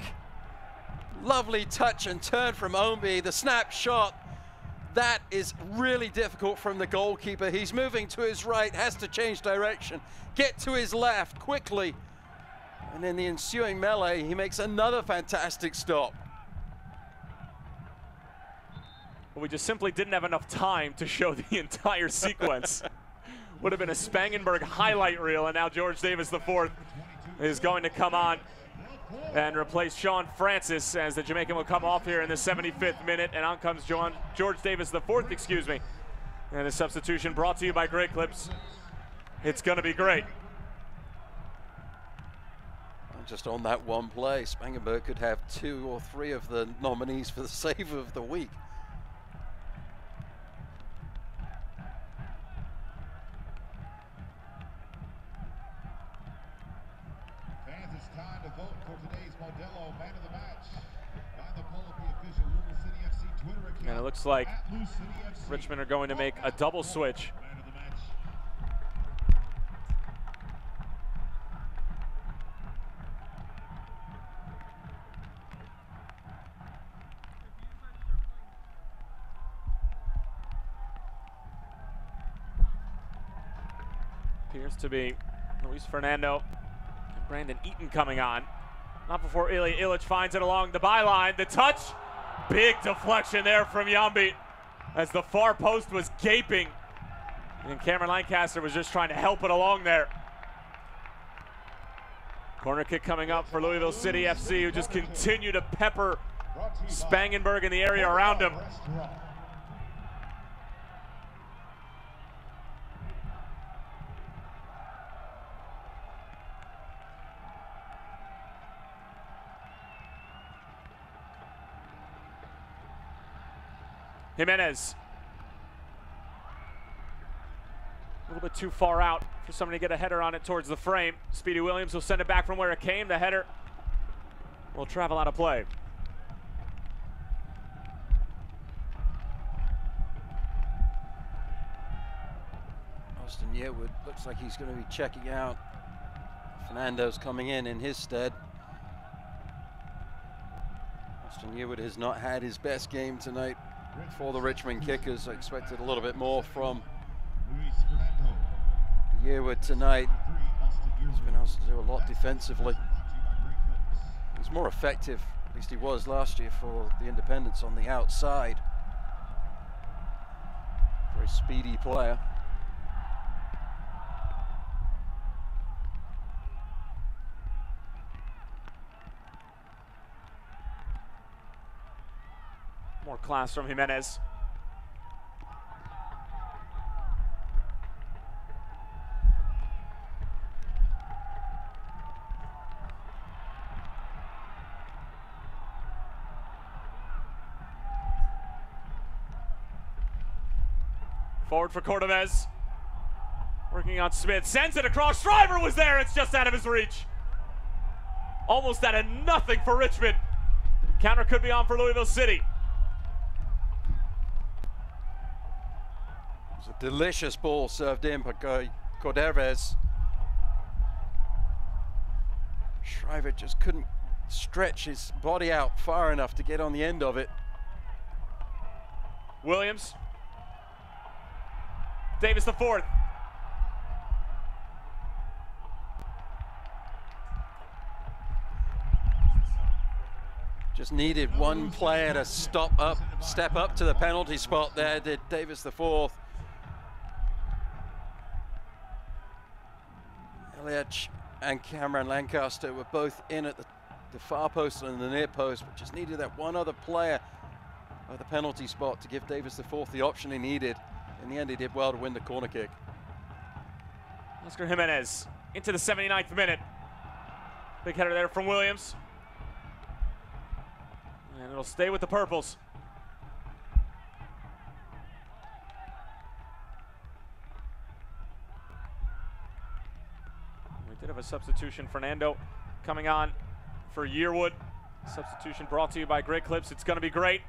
Lovely touch and turn from Ownby, the snap shot. That is really difficult from the goalkeeper. He's moving to his right, has to change direction, get to his left quickly. And in the ensuing melee, he makes another fantastic stop. Well, we just simply didn't have enough time to show the entire sequence. Would have been a Spangenberg highlight reel, and now George Davis IV is going to come on and replace Sean Francis as the Jamaican will come off here in the 75th minute, and on comes George Davis IV, excuse me. And a substitution brought to you by Great Clips. It's going to be great. Just on that one play, Spangenberg could have 2 or 3 of the nominees for the save of the week. Fans, it's time to vote for today's Modelo Man of the Match. Find the poll at the official Louisville City FC Twitter account. And it looks like Richmond are going to make a double switch. Appears to be Luis Fernando and Brandon Eaton coming on. Not before Ilya Ilic finds it along the byline. The touch, big deflection there from Yambi as the far post was gaping. And Cameron Lancaster was just trying to help it along there. Corner kick coming up for Louisville City FC, who just continue to pepper Spangenberg in the area around him. Jimenez. A little bit too far out for somebody to get a header on it towards the frame. Speedy Williams will send it back from where it came. The header will travel out of play. Austin Yearwood looks like he's going to be checking out. Fernando's coming in his stead. Austin Yearwood has not had his best game tonight for the Richmond Kickers. I expected a little bit more from Yearwood tonight. He's been asked to do a lot defensively. He's more effective, at least he was last year for the Independents on the outside. Very speedy player. More class from Jimenez. Forward for Cordovez. Working on Smith. Sends it across. Shriver was there. It's just out of his reach. Almost out of nothing for Richmond. Counter could be on for Louisville City. It's a delicious ball served in by Cordovez. Shriver just couldn't stretch his body out far enough to get on the end of it. Williams. Davis the fourth. Just needed one player to step up to the penalty spot there, did Davis the fourth. Eliach and Cameron Lancaster were both in at the far post and the near post, but just needed that one other player at the penalty spot to give Davis the fourth the option he needed. In the end, he did well to win the corner kick. Oscar Jimenez into the 79th minute. Big header there from Williams. And it'll stay with the Purples. We did have a substitution. Fernando coming on for Yearwood. Substitution brought to you by Great Clips. It's going to be great.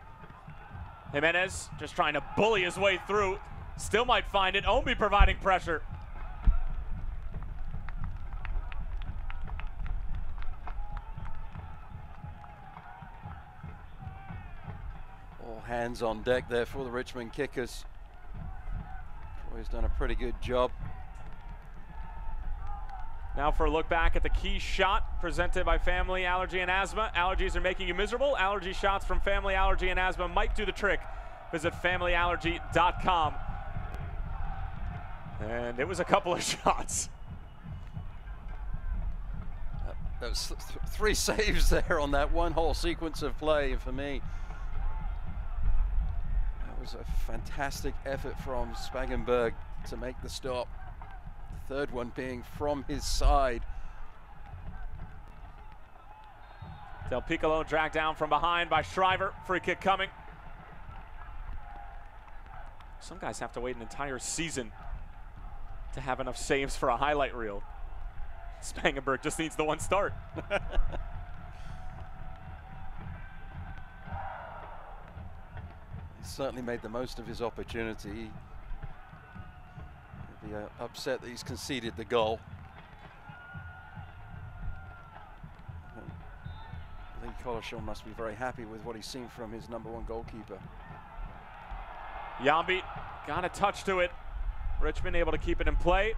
Jimenez just trying to bully his way through. Still might find it. Ownby providing pressure. All hands on deck there for the Richmond Kickers. Troy's done a pretty good job. Now for a look back at the key shot presented by Family Allergy and Asthma. Allergies are making you miserable. Allergy shots from Family Allergy and Asthma might do the trick. Visit familyallergy.com. And it was a couple of shots. That was three saves there on that one whole sequence of play for me. That was a fantastic effort from Spangenberg to make the stop. The third one being from his side. Del Piccolo dragged down from behind by Shriver. Free kick coming. Some guys have to wait an entire season to have enough saves for a highlight reel. Spangenberg just needs the one start. He certainly made the most of his opportunity. He'll be upset that he's conceded the goal. Lee Collishaw must be very happy with what he's seen from his #1 goalkeeper. Yambi got a touch to it. Richmond able to keep it in play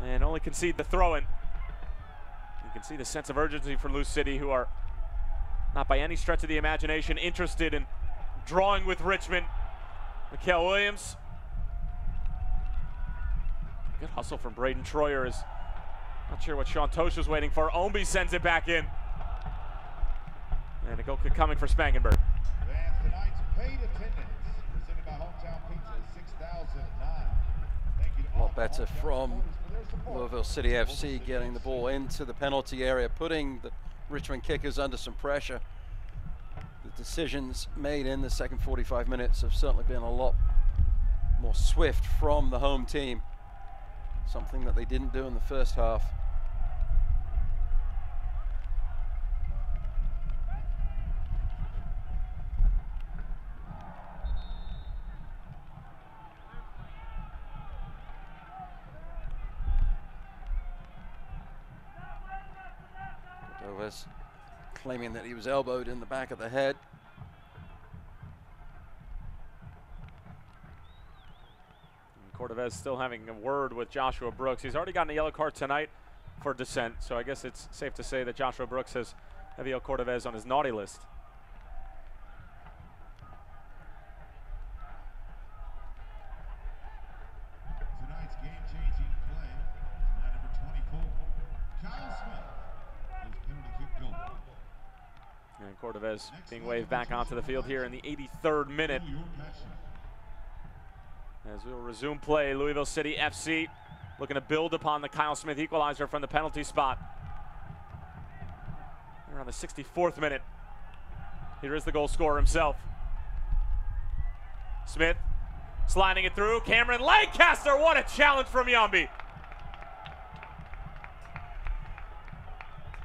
and only concede the throw-in. You can see the sense of urgency for Lou City, who are not by any stretch of the imagination interested in drawing with Richmond. Mikael Williams. Good hustle from Braden Troyer as Not sure what Sean Tosh was waiting for. Omby sends it back in. And a goal kick coming for Spangenberg. And tonight's paid attendance presented by Hometown Pizza, 6,009. Thank you to A all lot better hometown from supporters for their support. Louisville City FC getting the ball into the penalty area, putting the Richmond kickers under some pressure. The decisions made in the second 45 minutes have certainly been a lot more swift from the home team, something that they didn't do in the first half. Claiming that he was elbowed in the back of the head. And Cordovez still having a word with Joshua Brooks. He's already gotten a yellow card tonight for dissent, so I guess it's safe to say that Joshua Brooks has Javier Cordovez on his naughty list. Tonight's game-changing play is by number 24, Kyle Smith. His penalty kick goal. And Cordovez being waved back onto the field here in the 83rd minute. As we will resume play, Louisville City FC looking to build upon the Kyle Smith equalizer from the penalty spot. Around the 64th minute. Here is the goal scorer himself. Smith sliding it through. Cameron Lancaster, what a challenge from Yambi.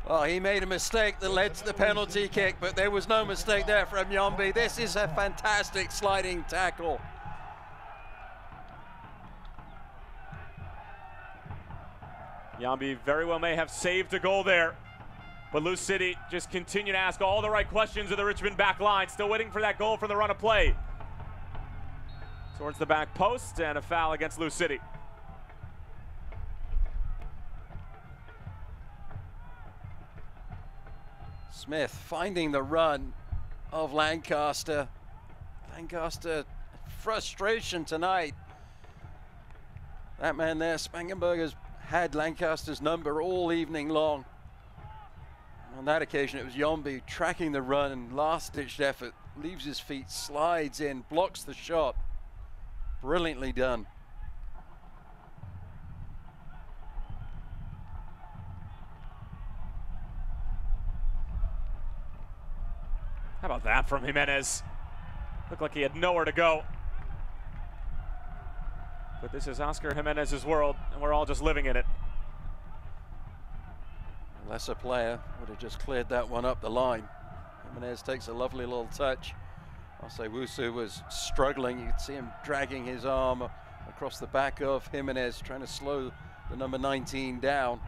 Well, he made a mistake that led to the penalty kick, but there was no mistake there from Yambi. This is a fantastic sliding tackle. Yambi very well may have saved a goal there, but Lou City just continue to ask all the right questions of the Richmond back line. Still waiting for that goal from the run of play. Towards the back post, and a foul against Lou City. Smith finding the run of Lancaster. Lancaster, frustration tonight. That man there, Spangenberg, has had Lancaster's number all evening long. On that occasion, it was Yombi tracking the run and last-ditched effort. Leaves his feet, slides in, blocks the shot. Brilliantly done. How about that from Jimenez? Looked like he had nowhere to go. But this is Oscar Jimenez's world, and we're all just living in it. A lesser player would have just cleared that one up the line. Jimenez takes a lovely little touch. Osewusu was struggling. You could see him dragging his arm across the back of Jimenez, trying to slow the number 19 down.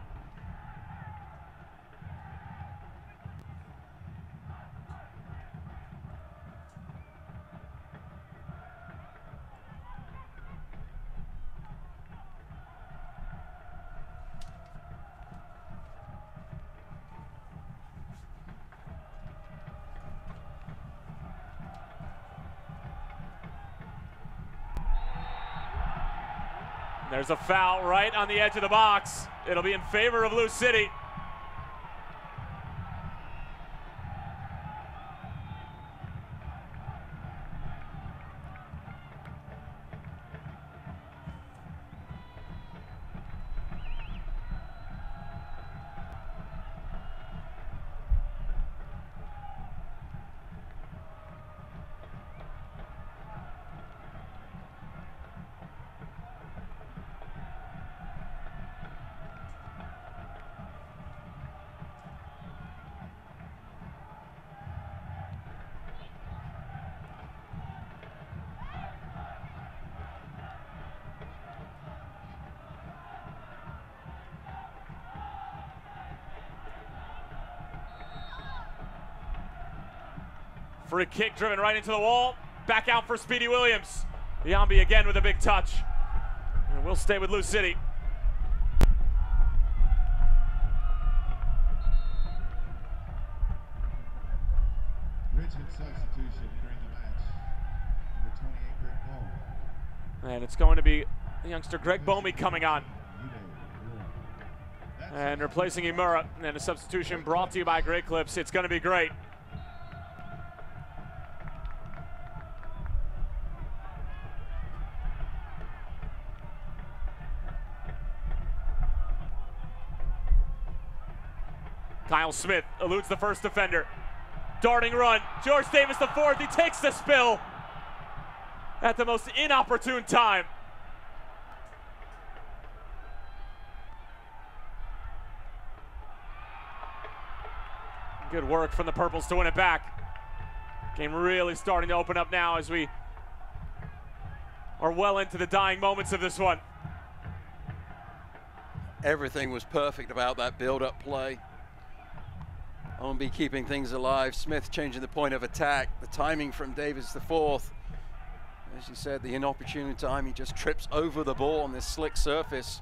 There's a foul right on the edge of the box. It'll be in favor of Lou City. Free kick driven right into the wall. Back out for Speedy Williams. Yambi again with a big touch. And we'll stay with Lou City. Richmond substitution entering the match. Number 28, Greg Bowman. And it's going to be the youngster Greg Bomey coming on. And replacing Imura, and a substitution brought to you by Great Clips. It's going to be great. Kyle Smith eludes the first defender. Darting run. George Davis the fourth. He takes the spill at the most inopportune time. Good work from the Purples to win it back. Game really starting to open up now as we are well into the dying moments of this one. Everything was perfect about that build-up play. OMB keeping things alive. Smith changing the point of attack. The timing from Davis the fourth. As you said, the inopportune time, he just trips over the ball on this slick surface.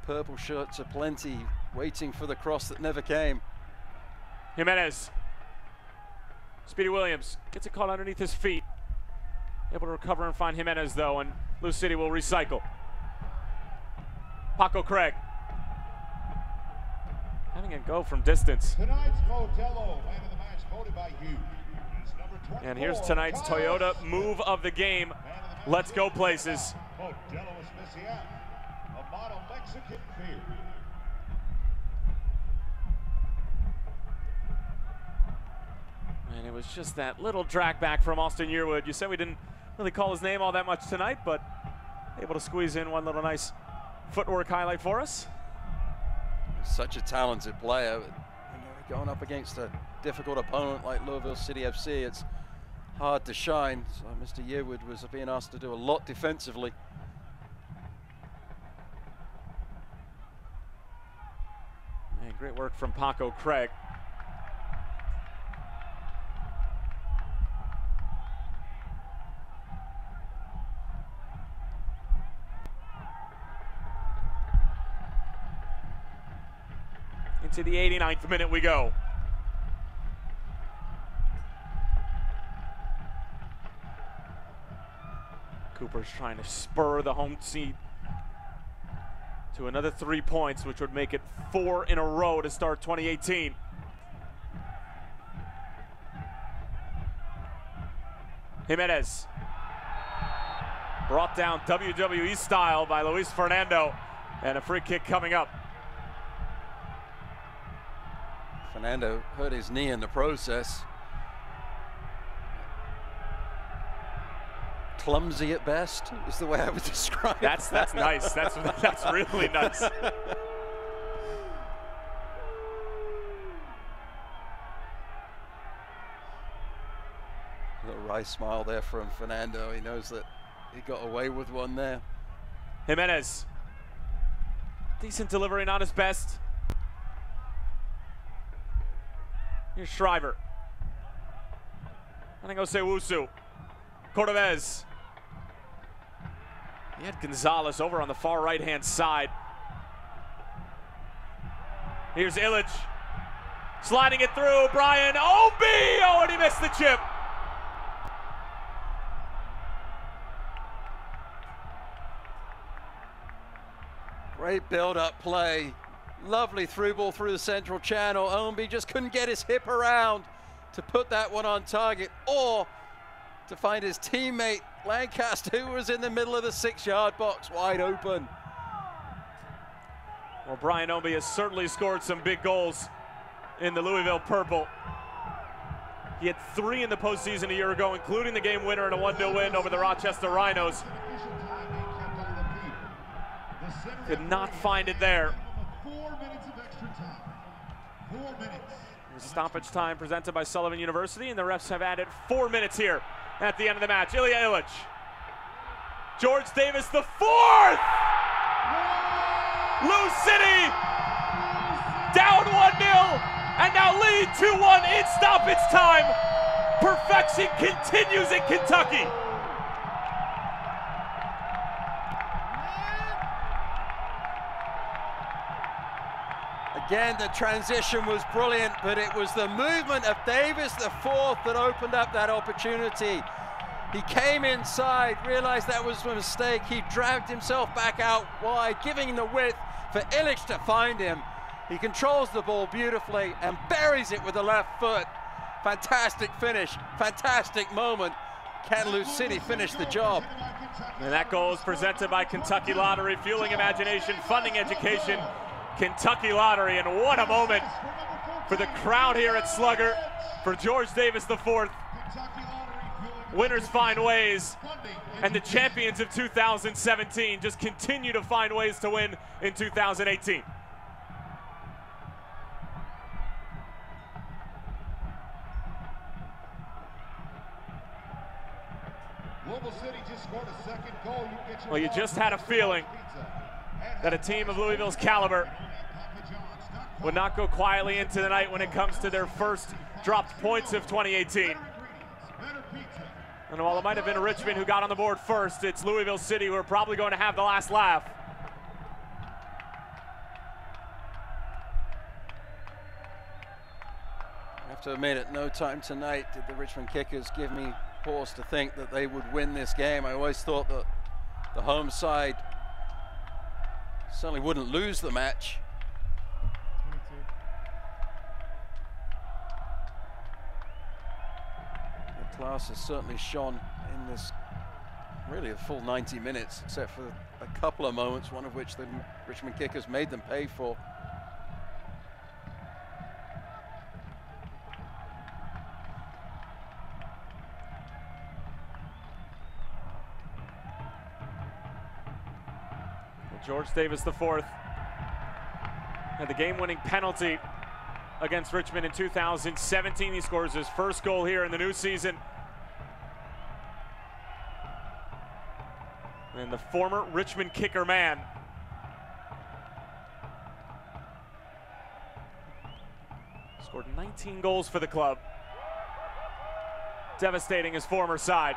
Purple shirts aplenty, waiting for the cross that never came. Jimenez. Speedy Williams gets it caught underneath his feet. Able to recover and find Jimenez though, and Lou City will recycle. Paco Craig. Having it go from distance. Tonight's Modelo man of the match voted by you. And here's tonight's Toyota move of the game. Let's go places. Modelo Especial, a model Mexican beer. And it was just that little drag back from Austin Yearwood. You said we didn't really call his name all that much tonight, but able to squeeze in one little nice footwork highlight for us. Such a talented player. When you're going up against a difficult opponent like Louisville City FC, it's hard to shine. So Mr. Yearwood was being asked to do a lot defensively. And great work from Paco Craig. Into the 89th minute we go. Cooper's trying to spur the home team to another 3 points, which would make it 4 in a row to start 2018. Jimenez. Brought down WWE style by Luis Fernando, and a free kick coming up. Fernando hurt his knee in the process. Clumsy at best is the way I would describe it. That's nice. That's really nice. Little wry smile there from Fernando. He knows that he got away with one there. Jimenez. Decent delivery, not his best. Here's Shriver. I think I'll say Wusu. Cordovez. He had Gonzalez over on the far right-hand side. Here's Illich. Sliding it through, Brian Obi! Oh, and he missed the chip. Great build-up play. Lovely through ball through the central channel. Ownby just couldn't get his hip around to put that one on target or to find his teammate Lancaster, who was in the middle of the 6-yard box wide open. Well, Brian Obi has certainly scored some big goals in the Louisville Purple. He had 3 in the postseason a year ago, including the game winner and a 1-0 win over the Rochester Rhinos. Could not find it there. 4 minutes of extra time. 4 minutes. The stoppage time presented by Sullivan University, and the refs have added 4 minutes here at the end of the match. Ilya Illich. George Davis the fourth! Lou City down 1-0 and now lead 2-1 in stoppage time. Perfection continues in Kentucky. Again, the transition was brilliant, but it was the movement of Davis the fourth that opened up that opportunity. He came inside, realized that was a mistake. He dragged himself back out wide, giving the width for Illich to find him. He controls the ball beautifully and buries it with the left foot. Fantastic finish, fantastic moment. Can Lou City finish the job? And that goal is presented by Kentucky Lottery, fueling imagination, funding education. Kentucky Lottery, and what a moment for the crowd here at Slugger, for George Davis IV. Winners find ways, and the champions of 2017 just continue to find ways to win in 2018. Louisville City just scored a second goal. Well, you just had a feeling that a team of Louisville's caliber would not go quietly into the night when it comes to their first dropped points of 2018. And while it might have been Richmond who got on the board first, it's Louisville City who are probably going to have the last laugh. I have to admit, at no time tonight did the Richmond Kickers give me pause to think that they would win this game. I always thought that the home side certainly wouldn't lose the match. The class has certainly shone in this, really a full 90 minutes, except for a couple of moments, one of which the Richmond Kickers made them pay for. George Davis IV had the game-winning penalty against Richmond in 2017. He scores his first goal here in the new season. And the former Richmond kicker man. Scored 19 goals for the club, devastating his former side.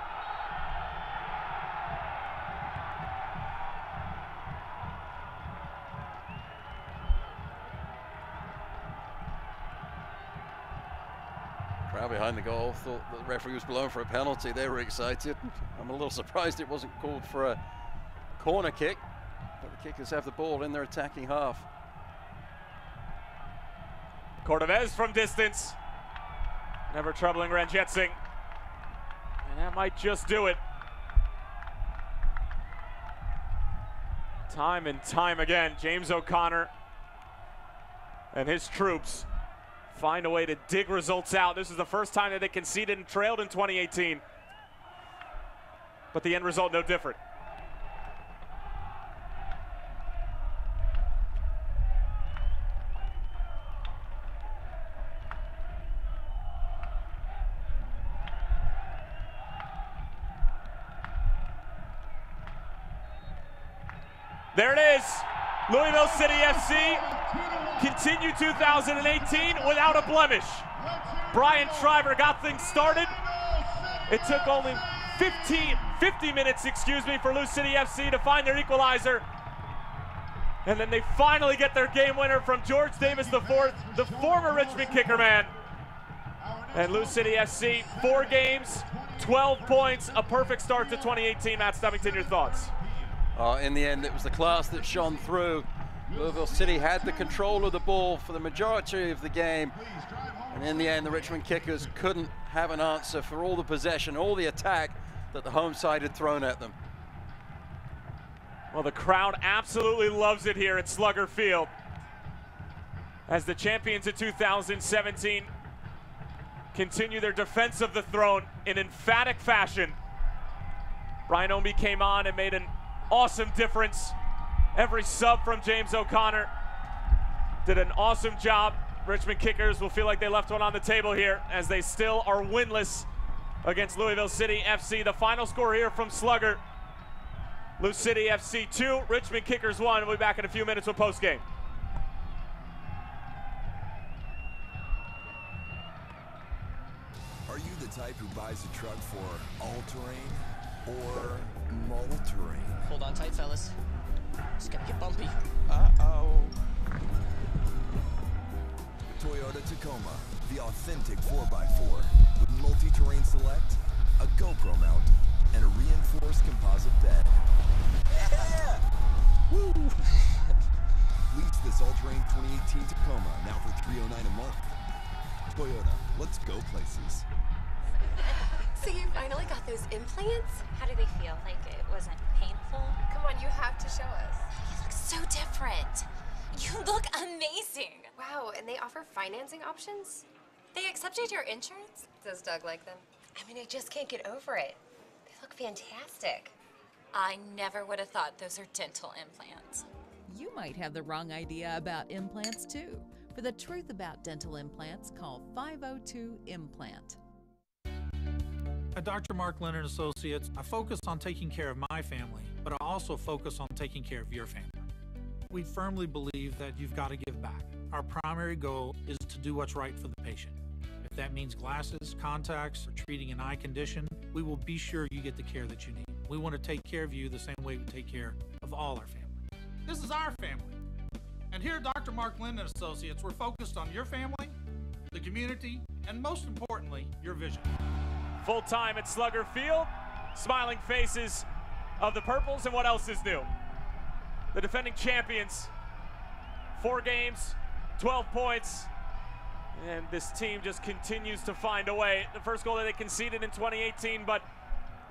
Crowd behind the goal thought that the referee was blown for a penalty. They were excited. I'm a little surprised it wasn't called for a corner kick, but the Kickers have the ball in their attacking half. Cordovez from distance, never troubling Ranjitsingh, and that might just do it. Time and time again, James O'Connor and his troops find a way to dig results out. This is the first time that they conceded and trailed in 2018. But the end result no different. There it is. Louisville City FC continue 2018 without a blemish. Brian Shriver got things started. It took only 50 minutes, for Lou City FC to find their equalizer. And then they finally get their game winner from George Davis IV, the former Richmond kicker man. And Lou City FC, 4 games, 12 points, a perfect start to 2018. Matt Stubbington, your thoughts? In the end, it was the class that shone through. Louisville City had the control of the ball for the majority of the game. And in the end, the Richmond Kickers couldn't have an answer for all the possession, all the attack that the home side had thrown at them. Well, the crowd absolutely loves it here at Slugger Field, as the champions of 2017 continue their defense of the throne in emphatic fashion. Brian Ownby came on and made an awesome difference. Every sub from James O'Connor did an awesome job. Richmond Kickers will feel like they left one on the table here, as they still are winless against Louisville City FC. The final score here from Slugger: Lou City FC 2, Richmond Kickers 1. We'll be back in a few minutes with Postgame. Are you the type who buys a truck for all-terrain or all-terrain? Hold on tight, fellas. It's gonna get bumpy. Uh-oh. Toyota Tacoma, the authentic 4x4 with multi-terrain select, a GoPro mount, and a reinforced composite bed. Yeah! Woo! Lease this all-terrain 2018 Tacoma now for $309 a month. Toyota, let's go places. So you finally got those implants? How do they feel? Like it wasn't painful? Come on, you have to show us. You look so different. You look amazing. Wow, and they offer financing options? They accepted your insurance? Does Doug like them? I mean, I just can't get over it. They look fantastic. I never would have thought those are dental implants. You might have the wrong idea about implants too. For the truth about dental implants, call 502-IMPLANT. At Dr. Mark Leonard Associates, I focus on taking care of my family, but I also focus on taking care of your family. We firmly believe that you've got to give back. Our primary goal is to do what's right for the patient. If that means glasses, contacts, or treating an eye condition, we will be sure you get the care that you need. We want to take care of you the same way we take care of all our family. This is our family. And here at Dr. Mark Linden Associates, we're focused on your family, the community, and most importantly, your vision. Full time at Slugger Field. Smiling faces of the Purples, and what else is new? The defending champions. 4 games, 12 points, and this team just continues to find a way. The first goal that they conceded in 2018, but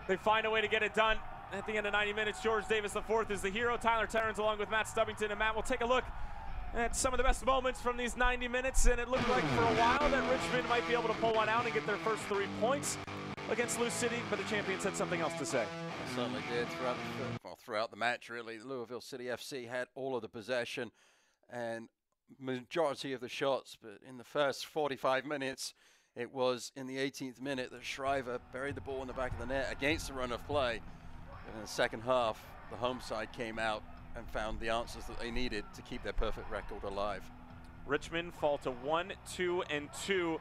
they find a way to get it done. At the end of 90 minutes, George Davis IV is the hero. Tyler Terrence along with Matt Stubbington. And Matt, we'll take a look at some of the best moments from these 90 minutes, and it looked like for a while that Richmond might be able to pull one out and get their first 3 points against Lou City, but the champions had something else to say. They certainly did throughout the match, really. Louisville City FC had all of the possession and majority of the shots, but in the first 45 minutes, it was in the 18th minute that Shriver buried the ball in the back of the net against the run of play. And in the second half, the home side came out and found the answers that they needed to keep their perfect record alive. Richmond fall to 1-2-2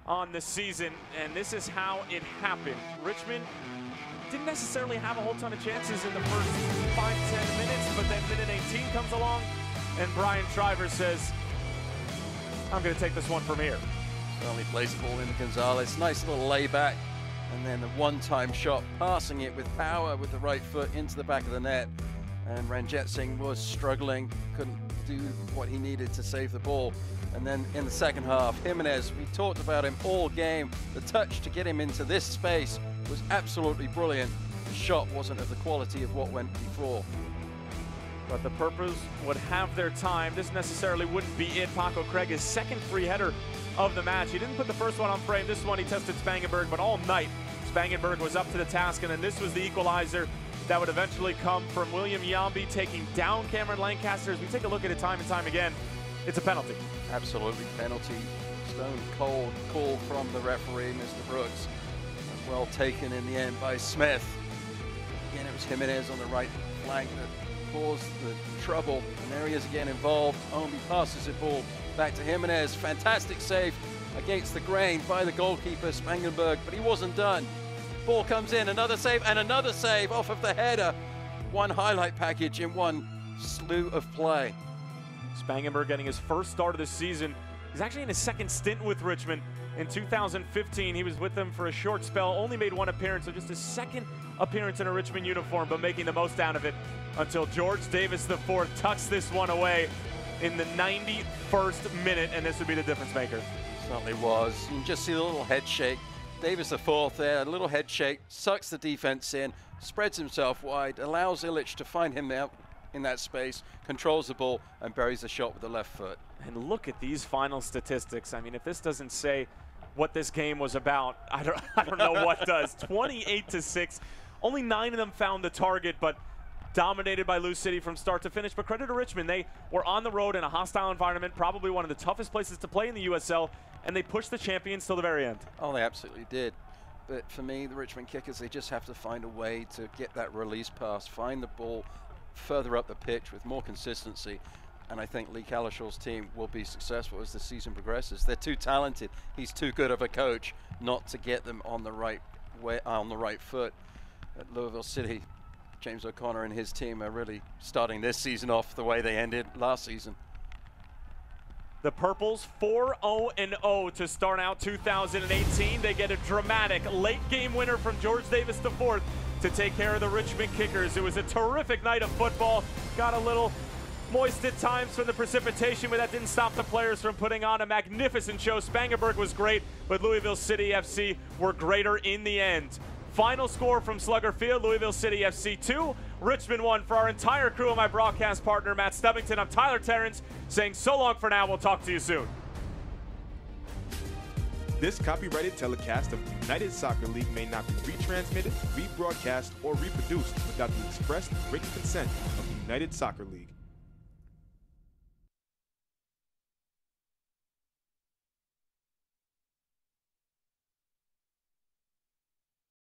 on the season, and this is how it happened. Richmond didn't necessarily have a whole ton of chances in the first 5-10 minutes, but then minute 18 comes along, and Brian Shriver says, I'm going to take this one from here. Only plays the ball into Gonzalez. Nice little layback. And then the one-time shot, passing it with power with the right foot into the back of the net. And Ranjit Singh was struggling, couldn't do what he needed to save the ball. And then in the second half, Jimenez, we talked about him all game. The touch to get him into this space was absolutely brilliant. The shot wasn't of the quality of what went before. But the Purples would have their time. This necessarily wouldn't be it. Paco Craig, his second free header of the match. He didn't put the first one on frame. This one he tested Spangenberg, but all night Spangenberg was up to the task, and then this was the equalizer that would eventually come from William Yambi taking down Cameron Lancaster. As we take a look at it time and time again, it's a penalty. Absolutely penalty. Stone cold call from the referee, Mr. Brooks. Well taken in the end by Smith. Again, it was Jimenez on the right flank that caused the trouble, and there he is again involved. Ombi passes the ball back to Jimenez. Fantastic save against the grain by the goalkeeper Spangenberg, but he wasn't done. Ball comes in, another save and another save off of the header. One highlight package in one slew of play. Spangenberg getting his first start of the season. He's actually in his second stint with Richmond. In 2015, he was with them for a short spell, only made 1 appearance, so just his second appearance in a Richmond uniform, but making the most out of it until George Davis IV tucks this one away in the 91st minute, and this would be the difference maker. Certainly was. You can just see the little head shake. Davis IV there, a little head shake, sucks the defense in, spreads himself wide, allows Illich to find him out in that space, controls the ball, and buries the shot with the left foot. And look at these final statistics. I mean, if this doesn't say what this game was about, I don't know what does. 28-6. Only 9 of them found the target, but dominated by Lou City from start to finish. But credit to Richmond, they were on the road in a hostile environment, probably one of the toughest places to play in the USL, and they pushed the champions till the very end. Oh, they absolutely did. But for me, the Richmond Kickers, they just have to find a way to get that release pass, find the ball further up the pitch with more consistency. And I think Lee Calishaw's team will be successful as the season progresses. They're too talented. He's too good of a coach not to get them on the right way, on the right foot. At Louisville City, James O'Connor and his team are really starting this season off the way they ended last season. The Purples 4-0-0 to start out 2018. They get a dramatic late game winner from George Davis IV to take care of the Richmond Kickers. It was a terrific night of football. Got a little moist at times from the precipitation, but that didn't stop the players from putting on a magnificent show. Spangenberg was great, but Louisville City FC were greater in the end. Final score from Slugger Field, Louisville City FC 2, Richmond 1. For our entire crew and my broadcast partner, Matt Stubbington, I'm Tyler Terrence, saying so long for now. We'll talk to you soon. This copyrighted telecast of the United Soccer League may not be retransmitted, rebroadcast, or reproduced without the express written consent of the United Soccer League.